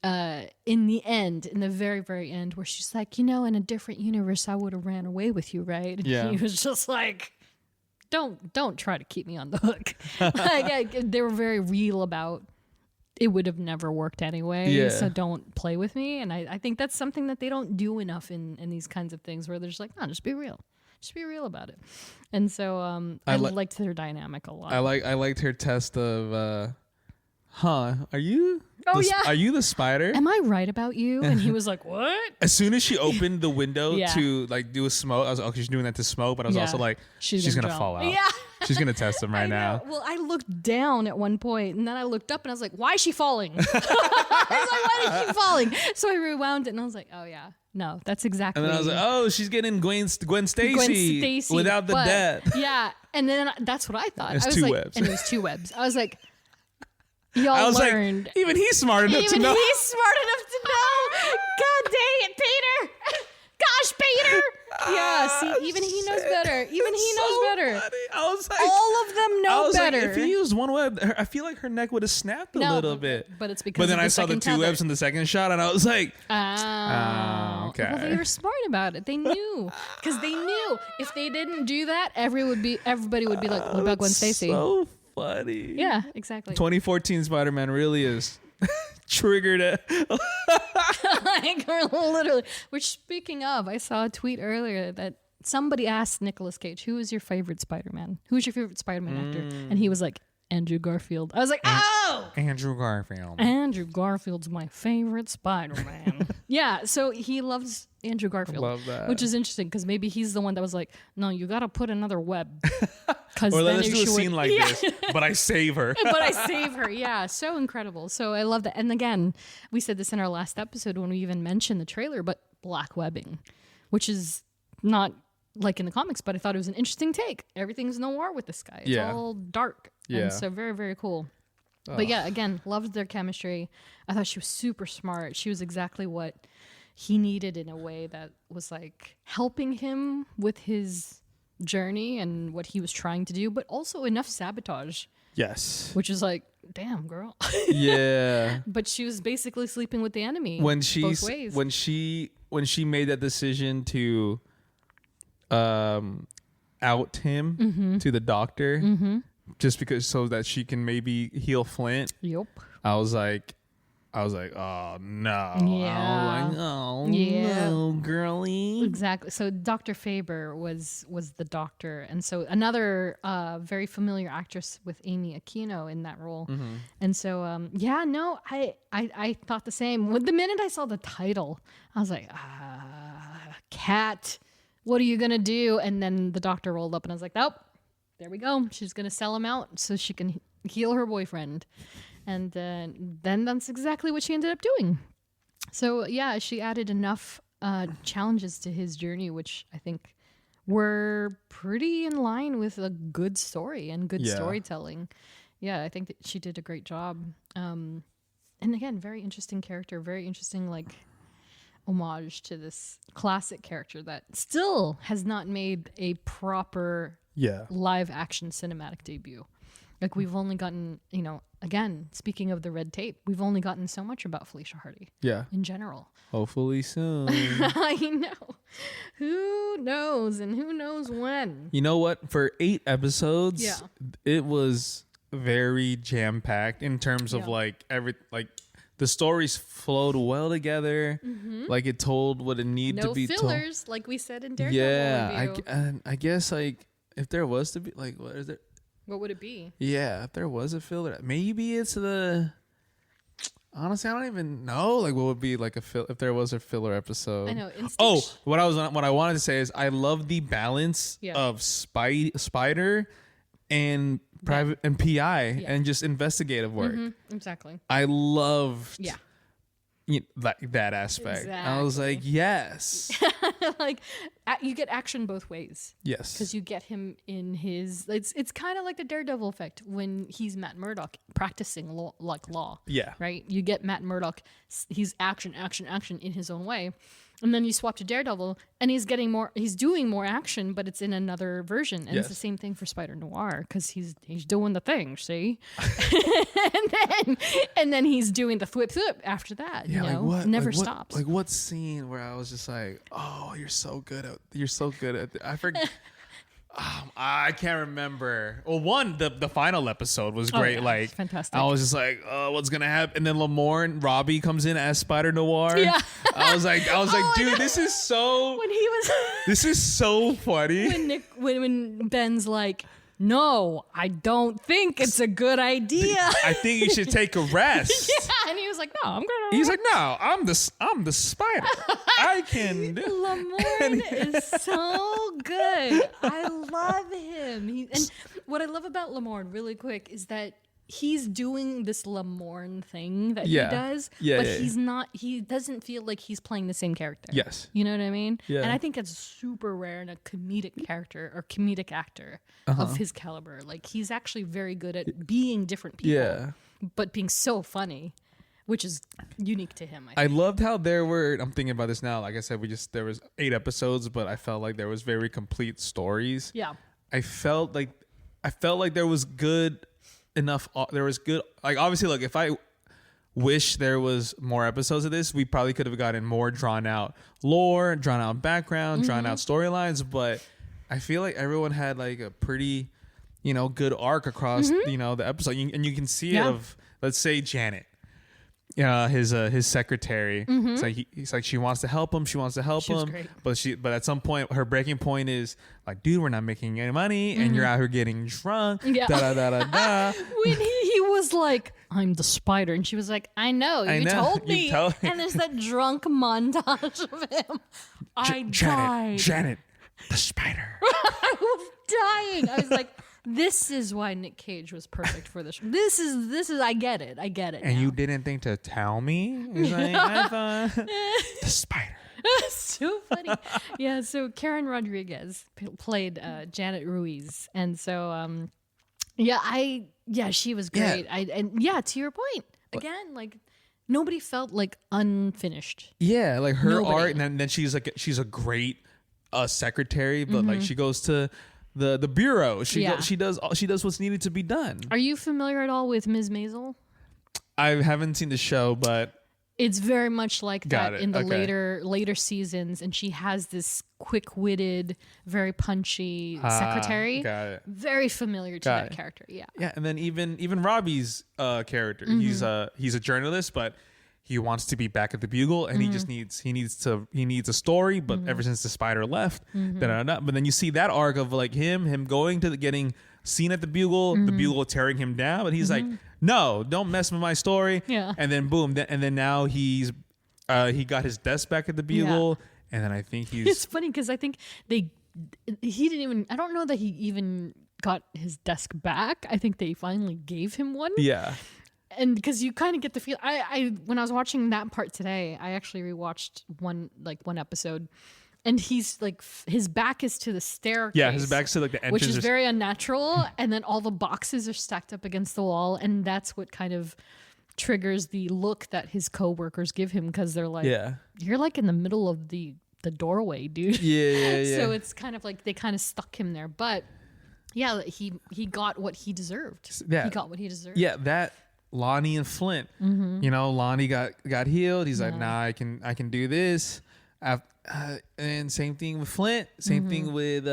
the very, very end, where she's like, in a different universe, I would have ran away with you, right? And he was just like, don't try to keep me on the hook. They were very real about it would have never worked anyway, so don't play with me. And I think that's something that they don't do enough in these kinds of things, where they're just like, no, just be real. Just be real about it. And so I liked their dynamic a lot. I liked her test of, are you Are you the spider? Am I right about you? And he was like, what? As soon as she opened the window to like do a smoke, I was like, okay, she's doing that to smoke, but I was also like, she's gonna fall out. Yeah. She's gonna test him right now. Well, I looked down at one point, and then I looked up, and I was like, why is she falling? I was like, why is she falling? So I rewound it, and I was like, oh yeah, no, that's exactly. And then I was like, oh, she's getting Gwen Stacy without the death. Yeah, and then that's what I thought. It's I was two like, webs. and it was 2 webs. I was like, y'all learned. Like, even he's smart enough to know. Even he's smart enough to know. God dang it, Peter. Gosh, Peter. Yeah, see, even he knows better. Even he knows better. Funny. I was like, all of them know better. Like, if he used one web, I feel like her neck would have snapped a little bit. But it's because. But then I saw the 2 webs in the second shot, and I was like, okay. Well, they were smart about it. They knew because they knew if they didn't do that, everybody would be like, "What about Gwen Stacy?" So funny. Yeah, exactly. 2014 Spider-Man really is triggered it. Like, literally. Which, speaking of, I saw a tweet earlier that somebody asked Nicolas Cage, "Who is your favorite Spider-Man? Who's your favorite Spider-Man actor?" And he was like, Andrew Garfield. I was like, oh! Andrew Garfield. Andrew Garfield's my favorite Spider-Man. Yeah, so he loves Andrew Garfield. Love that. Which is interesting because maybe he's the one that was like, no, you got to put another web. Or let's do a scene like this, but I save her. But I save her. Yeah, so incredible. So I love that. And again, we said this in our last episode when we even mentioned the trailer, but black webbing, which is not like in the comics, but I thought it was an interesting take. Everything's noir with this guy. It's all dark. Yeah. And so very, very cool. But yeah, again, loved their chemistry. I thought she was super smart. She was exactly what he needed in a way that was like helping him with his journey and what he was trying to do, but also enough sabotage. Yes. Which is like, damn, girl. Yeah. But she was basically sleeping with the enemy both ways. When she made that decision to out him to the doctor just because so that she can maybe heal Flint. Yep. I was like, oh no. Yeah. I was like, oh no, girly. Exactly. So Dr. Faber was the doctor, and so another very familiar actress with Amy Aquino in that role. And so I thought the same. The minute I saw the title, I was like, Cat, what are you gonna do? And then the doctor rolled up, and I was like, nope, there we go. She's gonna sell him out so she can heal her boyfriend. And then that's exactly what she ended up doing. So yeah, she added enough challenges to his journey, which I think were pretty in line with a good story and good storytelling. Yeah, I think that she did a great job. And again, very interesting character, very interesting like homage to this classic character that still has not made a proper live action cinematic debut. Like we've only gotten, again, speaking of the red tape, we've only gotten so much about Felicia Hardy. Yeah. In general. Hopefully soon. I know. Who knows and who knows when? You know what? For 8 episodes, it was very jam-packed in terms of the stories flowed well together. Like it told what it needed to be told. No fillers, like we said in Daredevil review. I guess if there was to be what is there? What would it be? Yeah, if there was a filler, maybe it's honestly, I don't even know. Like, what would be like if there was a filler episode? I know. What I wanted to say is I love the balance of Spider and private and PI and just investigative work. Exactly. I loved. That aspect. Exactly. I was like, yes. Like you get action both ways. Yes. Because you get him in his it's kind of like the Daredevil effect when he's Matt Murdock practicing law. Yeah. Right? You get Matt Murdock, he's action in his own way. And then you swap to Daredevil and he's doing more action, but it's in another version. And it's the same thing for Spider-Noir because he's doing the thing, see? and then he's doing the flip after that. Yeah, It never stops. Like what scene where I was just like, oh, you're so good at I forget. I can't remember. Well, the final episode was great. Like fantastic. I was just like, oh, what's gonna happen? And then Lamorne and Robbie comes in as Spider-Noir. Yeah. I was like, dude, this is so. When he was. This is so funny. When Ben's like, no, I don't think it's a good idea. I think you should take a rest. Yeah, and he was like, no, I'm gonna. He's like, no, I'm the spider. I can do. Lamorne is so good. I love him. And what I love about Lamorne, really quick, is that he's doing this Lamorne thing that he does, but he's not. He doesn't feel like he's playing the same character. Yes, you know what I mean. Yeah. And I think it's super rare in a comedic character or comedic actor of his caliber. Like he's actually very good at being different people, but being so funny, which is unique to him. I loved how there were. I'm thinking about this now. Like I said, there was 8 episodes, but I felt like there was very complete stories. Yeah, I felt like there was good enough. There was good. Like obviously, like if I wish there was more episodes of this, we probably could have gotten more drawn out lore, drawn out background, drawn out storylines. But I feel like everyone had like a pretty, good arc across, the episode, and you can see it of, let's say, Janet. His secretary. It's like he's like, she wants to help him. She wants to help him. Great. But at some point, her breaking point is like, dude, we're not making any money, and you're out here getting drunk. Yeah. Da da da da. When he was like, I'm the spider, and she was like, I know, you told me. And there's that drunk montage of him. I died. Janet, the spider. I was dying. I was like, this is why Nick Cage was perfect for this. This is. I get it. And now. You didn't think to tell me? Like, I thought the spider. So funny. Yeah. So Karen Rodriguez played Janet Ruiz, and so she was great. Yeah. To your point again, like nobody felt like unfinished. Yeah, like her art, and then she's a great secretary, but like she goes to the bureau. She does what's needed to be done. Are you familiar at all with Ms. Maisel? I haven't seen the show, but it's very much like that in the later seasons, and she has this quick-witted, very punchy secretary. Got it. Very familiar to that character. Yeah. Yeah, and then even Robbie's character, he's a journalist, but he wants to be back at the Bugle, and he just needs a story. But ever since the spider left, but then you see that arc of like him going to getting seen at the Bugle, the Bugle tearing him down, but he's like, no, don't mess with my story. Yeah. And then boom, and then now he got his desk back at the Bugle, and then I think he's. It's funny because I think he didn't even. I don't know that he even got his desk back. I think they finally gave him one. Yeah. And because you kind of get the feel, I when I was watching that part today, I actually rewatched one episode, and he's like his back is to the staircase. Yeah, his back's to like the entrance, which is very unnatural. And then all the boxes are stacked up against the wall, and that's what kind of triggers the look that his coworkers give him because they're like, you're like in the middle of the doorway, dude. Yeah. So it's kind of like they kind of stuck him there, but yeah, he got what he deserved. Yeah, he got what he deserved. Yeah, that. Lonnie and Flint, Lonnie got healed. He's like, nah, I can do this. And same thing with Flint. Same thing with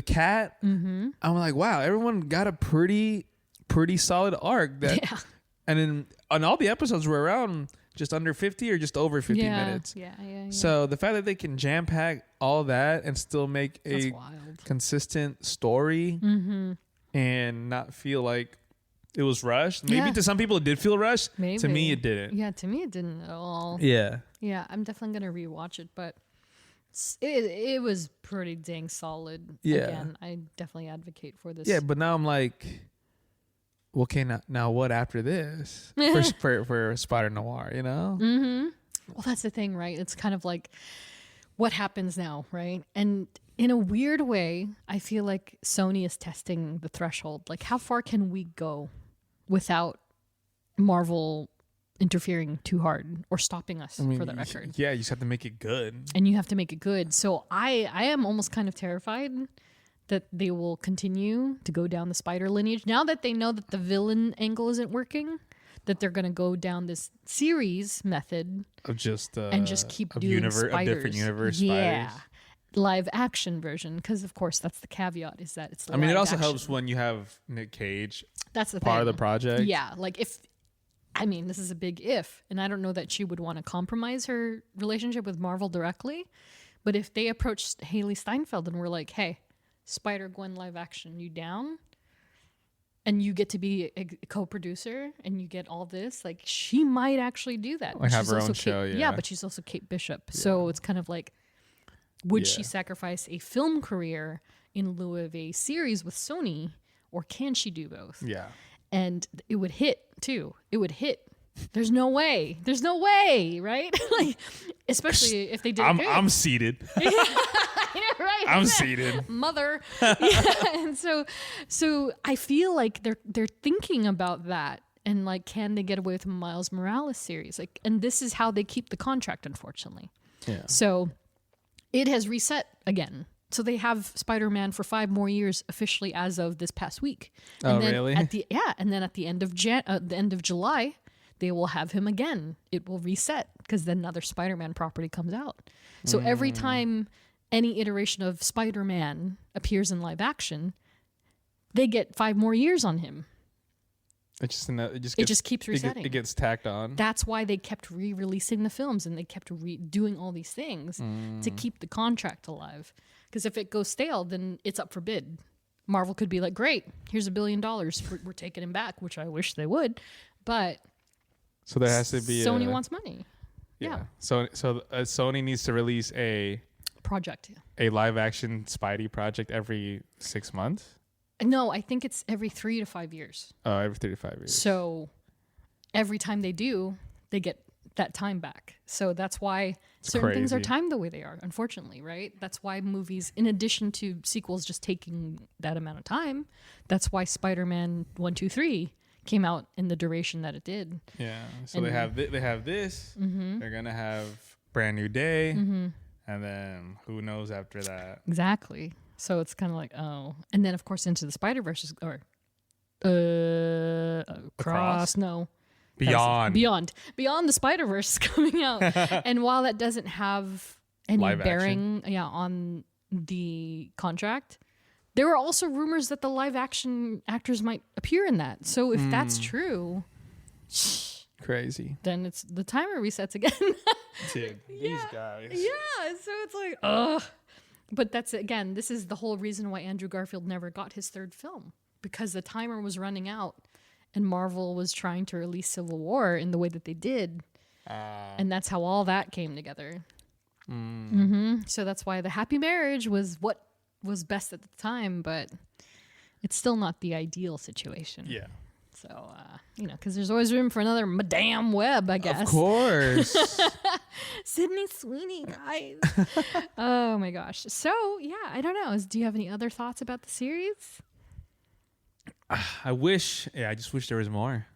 Kat. I'm like, wow, everyone got a pretty solid arc. And then on all the episodes were around just under 50 or just over 50 minutes. Yeah. So the fact that they can jam pack all that and still make a consistent story and not feel like it was rushed. Maybe to some people it did feel rushed. Maybe. To me it didn't. Yeah, to me it didn't at all. Yeah. Yeah, I'm definitely going to rewatch it, but it was pretty dang solid. Yeah. Again, I definitely advocate for this. Yeah, but now I'm like, okay, now what after this? for Spider-Noir, Well, that's the thing, right? It's kind of like, what happens now, right? And in a weird way, I feel like Sony is testing the threshold. Like, how far can we go without Marvel interfering too hard or stopping us for the record? Yeah, you just have to make it good. And you have to make it good. So I am almost kind of terrified that they will continue to go down the spider lineage. Now that they know that the villain angle isn't working, that they're going to go down this series method of just keep doing spiders. A different universe yeah. spiders. Live action version, because of course that's the caveat, is that it's live it also action. helps when you have Nick Cage. That's the part thing. of the project. Yeah, like this is a big if, and I don't know that she would want to compromise her relationship with Marvel directly, but if they approached Haley Steinfeld and were like, hey, Spider-Gwen live action, you down? And you get to be a co-producer and you get all this. Like, she might actually do that. Like have her own show, yeah, but she's also Kate Bishop. Yeah. So it's kind of like, would she sacrifice a film career in lieu of a series with Sony, or can she do both? Yeah. And it would hit, too. It would hit. There's no way. There's no way, right? Like, especially if they did I'm seated. Yeah, right. I'm seated. Mother. Yeah. And so I feel like they're thinking about that, and like, can they get away with the Miles Morales series? Like, and this is how they keep the contract, unfortunately. Yeah. So it has reset again. So they have Spider-Man for 5 more years officially as of this past week. And then really? And then at the end of July, they will have him again. It will reset because then another Spider-Man property comes out. So every time any iteration of Spider-Man appears in live action, they get 5 more years on him. It just keeps resetting. It gets tacked on. That's why they kept re-releasing the films, and they kept doing all these things to keep the contract alive. Because if it goes stale, then it's up for bid. Marvel could be like, great, here's $1 billion. We're taking him back, which I wish they would. But so there has to be Sony wants money. Yeah. So Sony needs to release a project, a live action Spidey project every 6 months. No, I think it's every 3 to 5 years. Oh, every 3 to 5 years. So every time they do, they get that time back. So that's why certain things are timed the way they are, unfortunately, right? That's why movies, in addition to sequels just taking that amount of time, that's why Spider-Man 1, 2, 3 came out in the duration that it did. Yeah. So they have this. Mm-hmm. They're gonna have Brand New Day, and then who knows after that? Exactly. So it's kind of like, oh, and then of course Into the Spider-Verse or Across? No. Beyond the Spider-Verse is coming out. And while that doesn't have any live bearing on the contract, there were also rumors that the live action actors might appear in that. So if that's true, crazy, then it's the timer resets again. Dude, these guys. Yeah, so it's like, ugh. But that's, again, this is the whole reason why Andrew Garfield never got his 3rd film, because the timer was running out. And Marvel was trying to release Civil War in the way that they did. And that's how all that came together. So that's why the happy marriage was what was best at the time, but it's still not the ideal situation. Yeah. So, because there's always room for another Madame Web, I guess. Of course. Sydney Sweeney, guys. Oh, my gosh. So, yeah, I don't know. Do you have any other thoughts about the series? I just wish there was more.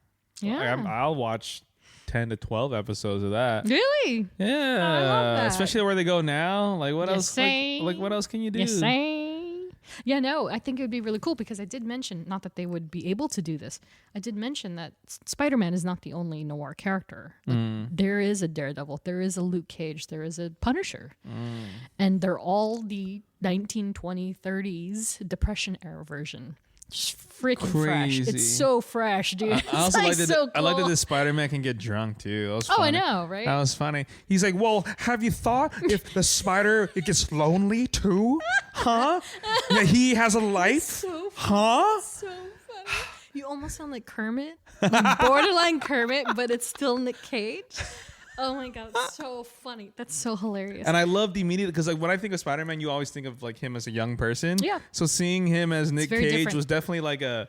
Yeah. I'll watch 10 to 12 episodes of that. Really? Yeah. I love that. Especially where they go now. Like, what else? Like, what else can you do? You say? Yeah, no, I think it would be really cool, because I did mention, not that they would be able to do this, I did mention that Spider-Man is not the only noir character. Like, there is a Daredevil, there is a Luke Cage, there is a Punisher. And they're all the 1920s, 30s Depression era version. Just freaking fresh. It's so fresh, dude. I also like that. I like that the Spider-Man can get drunk too. That was funny. Oh, I know, right? That was funny. He's like, "Well, have you thought if the spider it gets lonely too? Huh? Yeah, he has a life, so funny. huh? So funny. You almost sound like Kermit, borderline Kermit, but it's still Nick Cage. Oh my god, it's so funny. That's so hilarious. And I loved immediately, because like when I think of Spider-Man, you always think of like him as a young person. Yeah. So seeing him as Nick Cage different. was definitely like a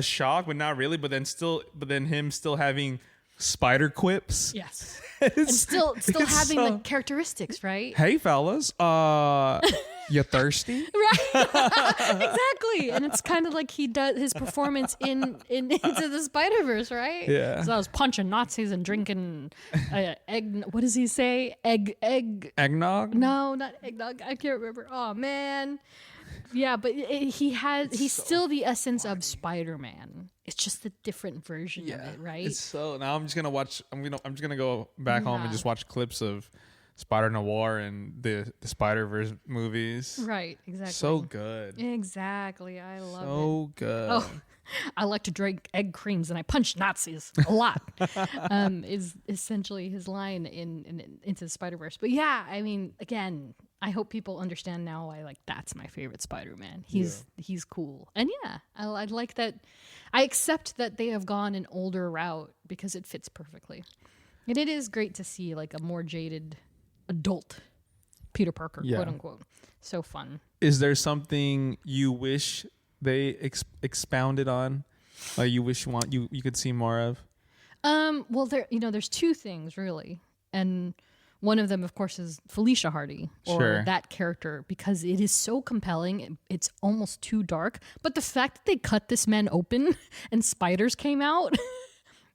shock, but not really. But then him still having spider quips. Yes. And still having the characteristics, right? Hey fellas, you thirsty? Right. Exactly. And it's kind of like he does his performance in Into the Spider-Verse, right? Yeah. So I was punching Nazis and drinking egg. What does he say? Eggnog? No, not eggnog. I can't remember. Oh man. Yeah, but he's still the essence of Spider-Man. It's just a different version of it, right? It's so now I'm just gonna go back home and just watch clips of Spider-Noir and the Spider-Verse movies. Right, exactly. So good. Exactly. I love it. So good. Oh, I like to drink egg creams and I punch Nazis a lot. Is essentially his line in Into the Spider-Verse. But yeah, I mean, again, I hope people understand now why that's my favorite Spider-Man. He's cool. And I like that. I accept that they have gone an older route because it fits perfectly. And it is great to see a more jaded adult Peter Parker, quote unquote. So fun. Is there something you wish they expounded on? You wish you could see more of? Well, there's two things really. And one of them, of course, is Felicia Hardy, or that character, because it is so compelling. It's almost too dark. But the fact that they cut this man open and spiders came out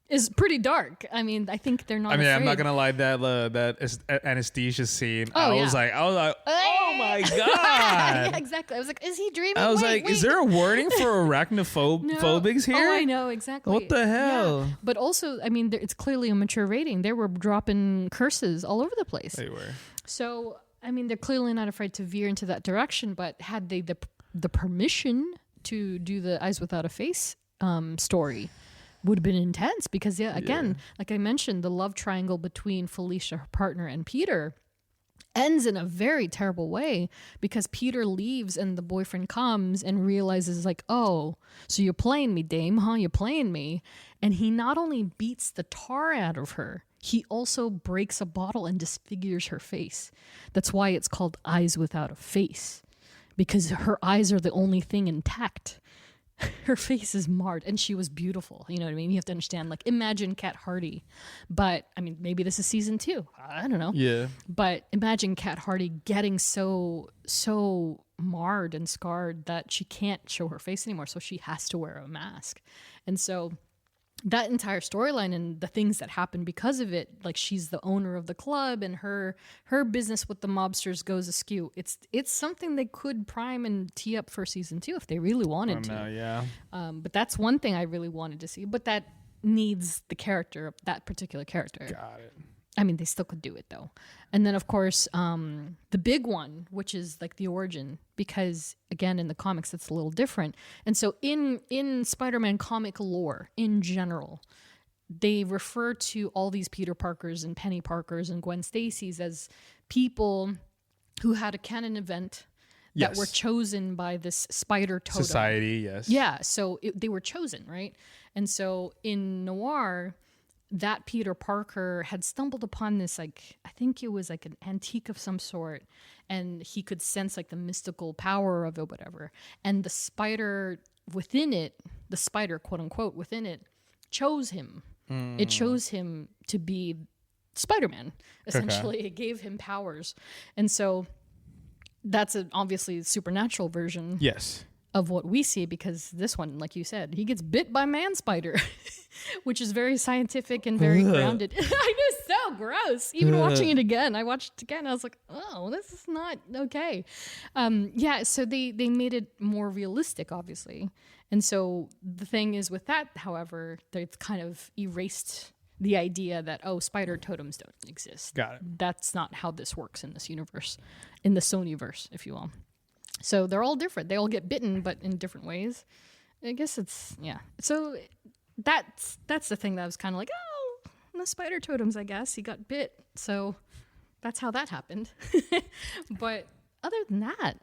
is pretty dark. I mean, I think they're not. I mean, I'm not gonna lie. That anesthesia scene. I was like, oh my god! Yeah, exactly. I was like, is he dreaming? I was wait. Is there a warning for arachnophobics here? Oh, I know exactly. What the hell? Yeah. But also, I mean, it's clearly a mature rating. They were dropping curses all over the place. They were. So, I mean, they're clearly not afraid to veer into that direction. But had they the permission to do the Eyes Without a Face story, would have been intense because again, like I mentioned, the love triangle between Felicia, her partner, and Peter ends in a very terrible way because Peter leaves and the boyfriend comes and realizes oh, so you're playing me, dame, huh? You're playing me. And he not only beats the tar out of her, he also breaks a bottle and disfigures her face. That's why it's called Eyes Without a Face, because her eyes are the only thing intact. Her face is marred, and she was beautiful. You know what I mean? You have to understand, imagine Kat Hardy. But, I mean, maybe this is season 2. I don't know. Yeah. But imagine Kat Hardy getting so marred and scarred that she can't show her face anymore, so she has to wear a mask. And so that entire storyline and the things that happen because of it, she's the owner of the club and her business with the mobsters goes askew. It's something they could prime and tee up for season 2 if they really wanted to. Yeah. But that's one thing I really wanted to see. But that needs the character, that particular character. Got it. I mean, they still could do it though. And then of course, the big one, which is the origin, because again, in the comics, it's a little different. And so in Spider-Man comic lore in general, they refer to all these Peter Parkers and Penny Parkers and Gwen Stacy's as people who had a canon event that were chosen by this spider totem. Society, yes. Yeah. So they were chosen, right? And so in Noir, that Peter Parker had stumbled upon this, I think it was an antique of some sort, and he could sense the mystical power of it, whatever. And the spider within it, the spider, quote unquote, within it, chose him. It chose him to be Spider-Man, essentially. Okay. It gave him powers. And so that's obviously supernatural version. Yes. Of what we see, because this one, like you said, he gets bit by man spider, which is very scientific and very grounded. I know, so gross. Even watching it again, I watched it again. I was like, oh, this is not okay. So they made it more realistic, obviously. And so the thing is with that, however, they've kind of erased the idea that, spider totems don't exist. Got it. That's not how this works in this universe, in the Sonyverse, if you will. So they're all different. They all get bitten, but in different ways. I guess it's, So that's the thing that I was kind of the spider totems, I guess. He got bit. So that's how that happened. But other than that,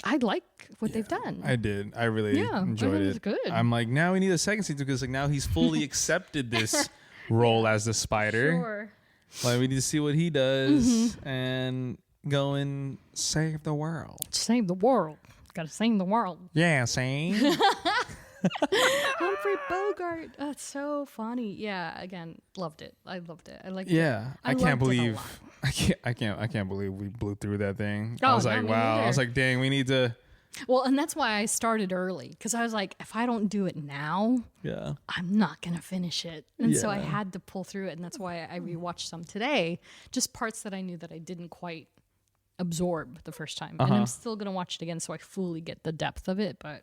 I like what they've done. I did. I really enjoyed it. It was good. I'm now we need a second season because now he's fully accepted this role as the spider. Sure. We need to see what he does and go and save the world. Save the world. Gotta save the world. Yeah, same. Humphrey Bogart. That's so funny. Yeah, again, loved it. I loved it. I liked it. I can't believe I can't believe we blew through that thing. I was like, wow. Either. I was like, dang, we need to. Well, and that's why I started early, because I was like, if I don't do it now, I'm not going to finish it. And so I had to pull through it. And that's why I rewatched some today, just parts that I knew that I didn't quite absorb the first time. And I'm still going to watch it again so I fully get the depth of it. But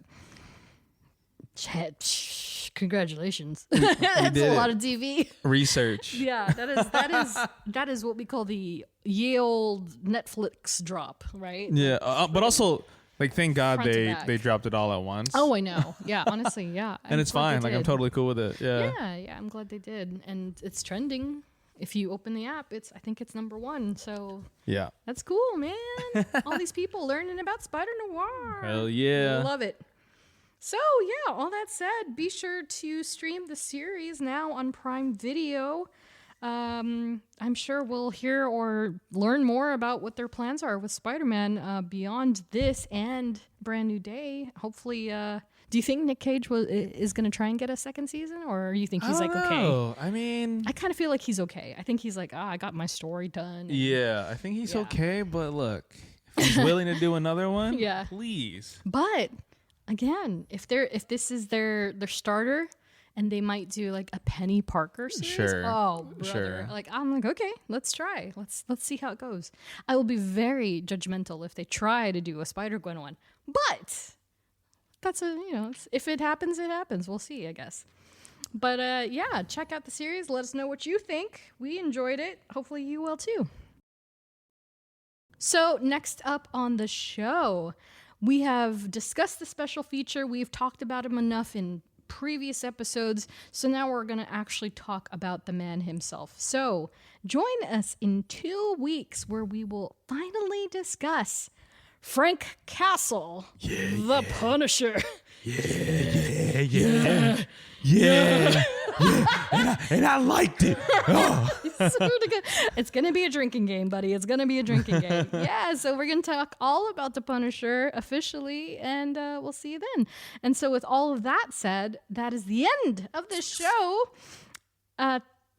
congratulations. That's a lot of TV. Research. Yeah, that is what we call the ye old Netflix drop, right? Yeah, but also... thank God they dropped it all at once. Oh, I know. Yeah, honestly, yeah. And it's fine. I'm totally cool with it. Yeah. Yeah, I'm glad they did. And it's trending. if you open the app, I think it's number 1. So yeah, that's cool, man. All these people learning about Spider-Noir. Hell yeah. Love it. So yeah, all that said, be sure to stream the series now on Prime Video. I'm sure we'll hear or learn more about what their plans are with Spider-Man beyond this and Brand New Day. Hopefully, do you think Nick Cage is going to try and get a second season, or you think he's okay? I mean, I kind of feel like he's okay. I think he's like, I got my story done. Yeah, I think he's okay. But look, if he's willing to do another one, please. But again, if this is their starter. And they might do like a Penny Parker series. Sure. Oh, brother. Sure. Like, I'm like, okay, let's try. Let's see how it goes. I will be very judgmental if they try to do a Spider-Gwen one. But that's if it happens, it happens. We'll see, I guess. But yeah, check out the series. Let us know what you think. We enjoyed it. Hopefully you will too. So next up on the show, we have discussed the special feature. We've talked about him enough in previous episodes, so now we're going to actually talk about the man himself. So join us in 2 weeks where we will finally discuss Frank Castle, the Punisher. Yeah. And I liked it. Oh. It's going to be a drinking game, buddy. It's going to be a drinking game. Yeah, so we're going to talk all about the Punisher officially, and we'll see you then. And so with all of that said, that is the end of this show.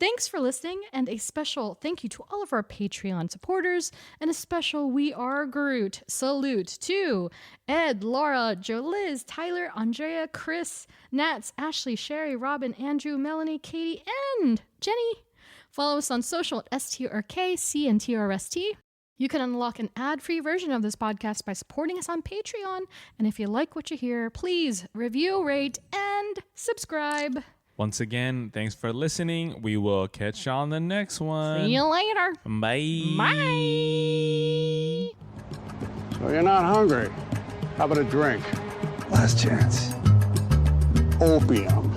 Thanks for listening, and a special thank you to all of our Patreon supporters, and a special We Are Groot salute to Ed, Laura, Joe, Liz, Tyler, Andrea, Chris, Nats, Ashley, Sherry, Robin, Andrew, Melanie, Katie, and Jenny. Follow us on social at STRKCNTRST. You can unlock an ad-free version of this podcast by supporting us on Patreon, and if you like what you hear, please review, rate, and subscribe. Once again, thanks for listening. We will catch you on the next one. See you later. Bye. Bye. So you're not hungry? How about a drink? Last chance. Opium.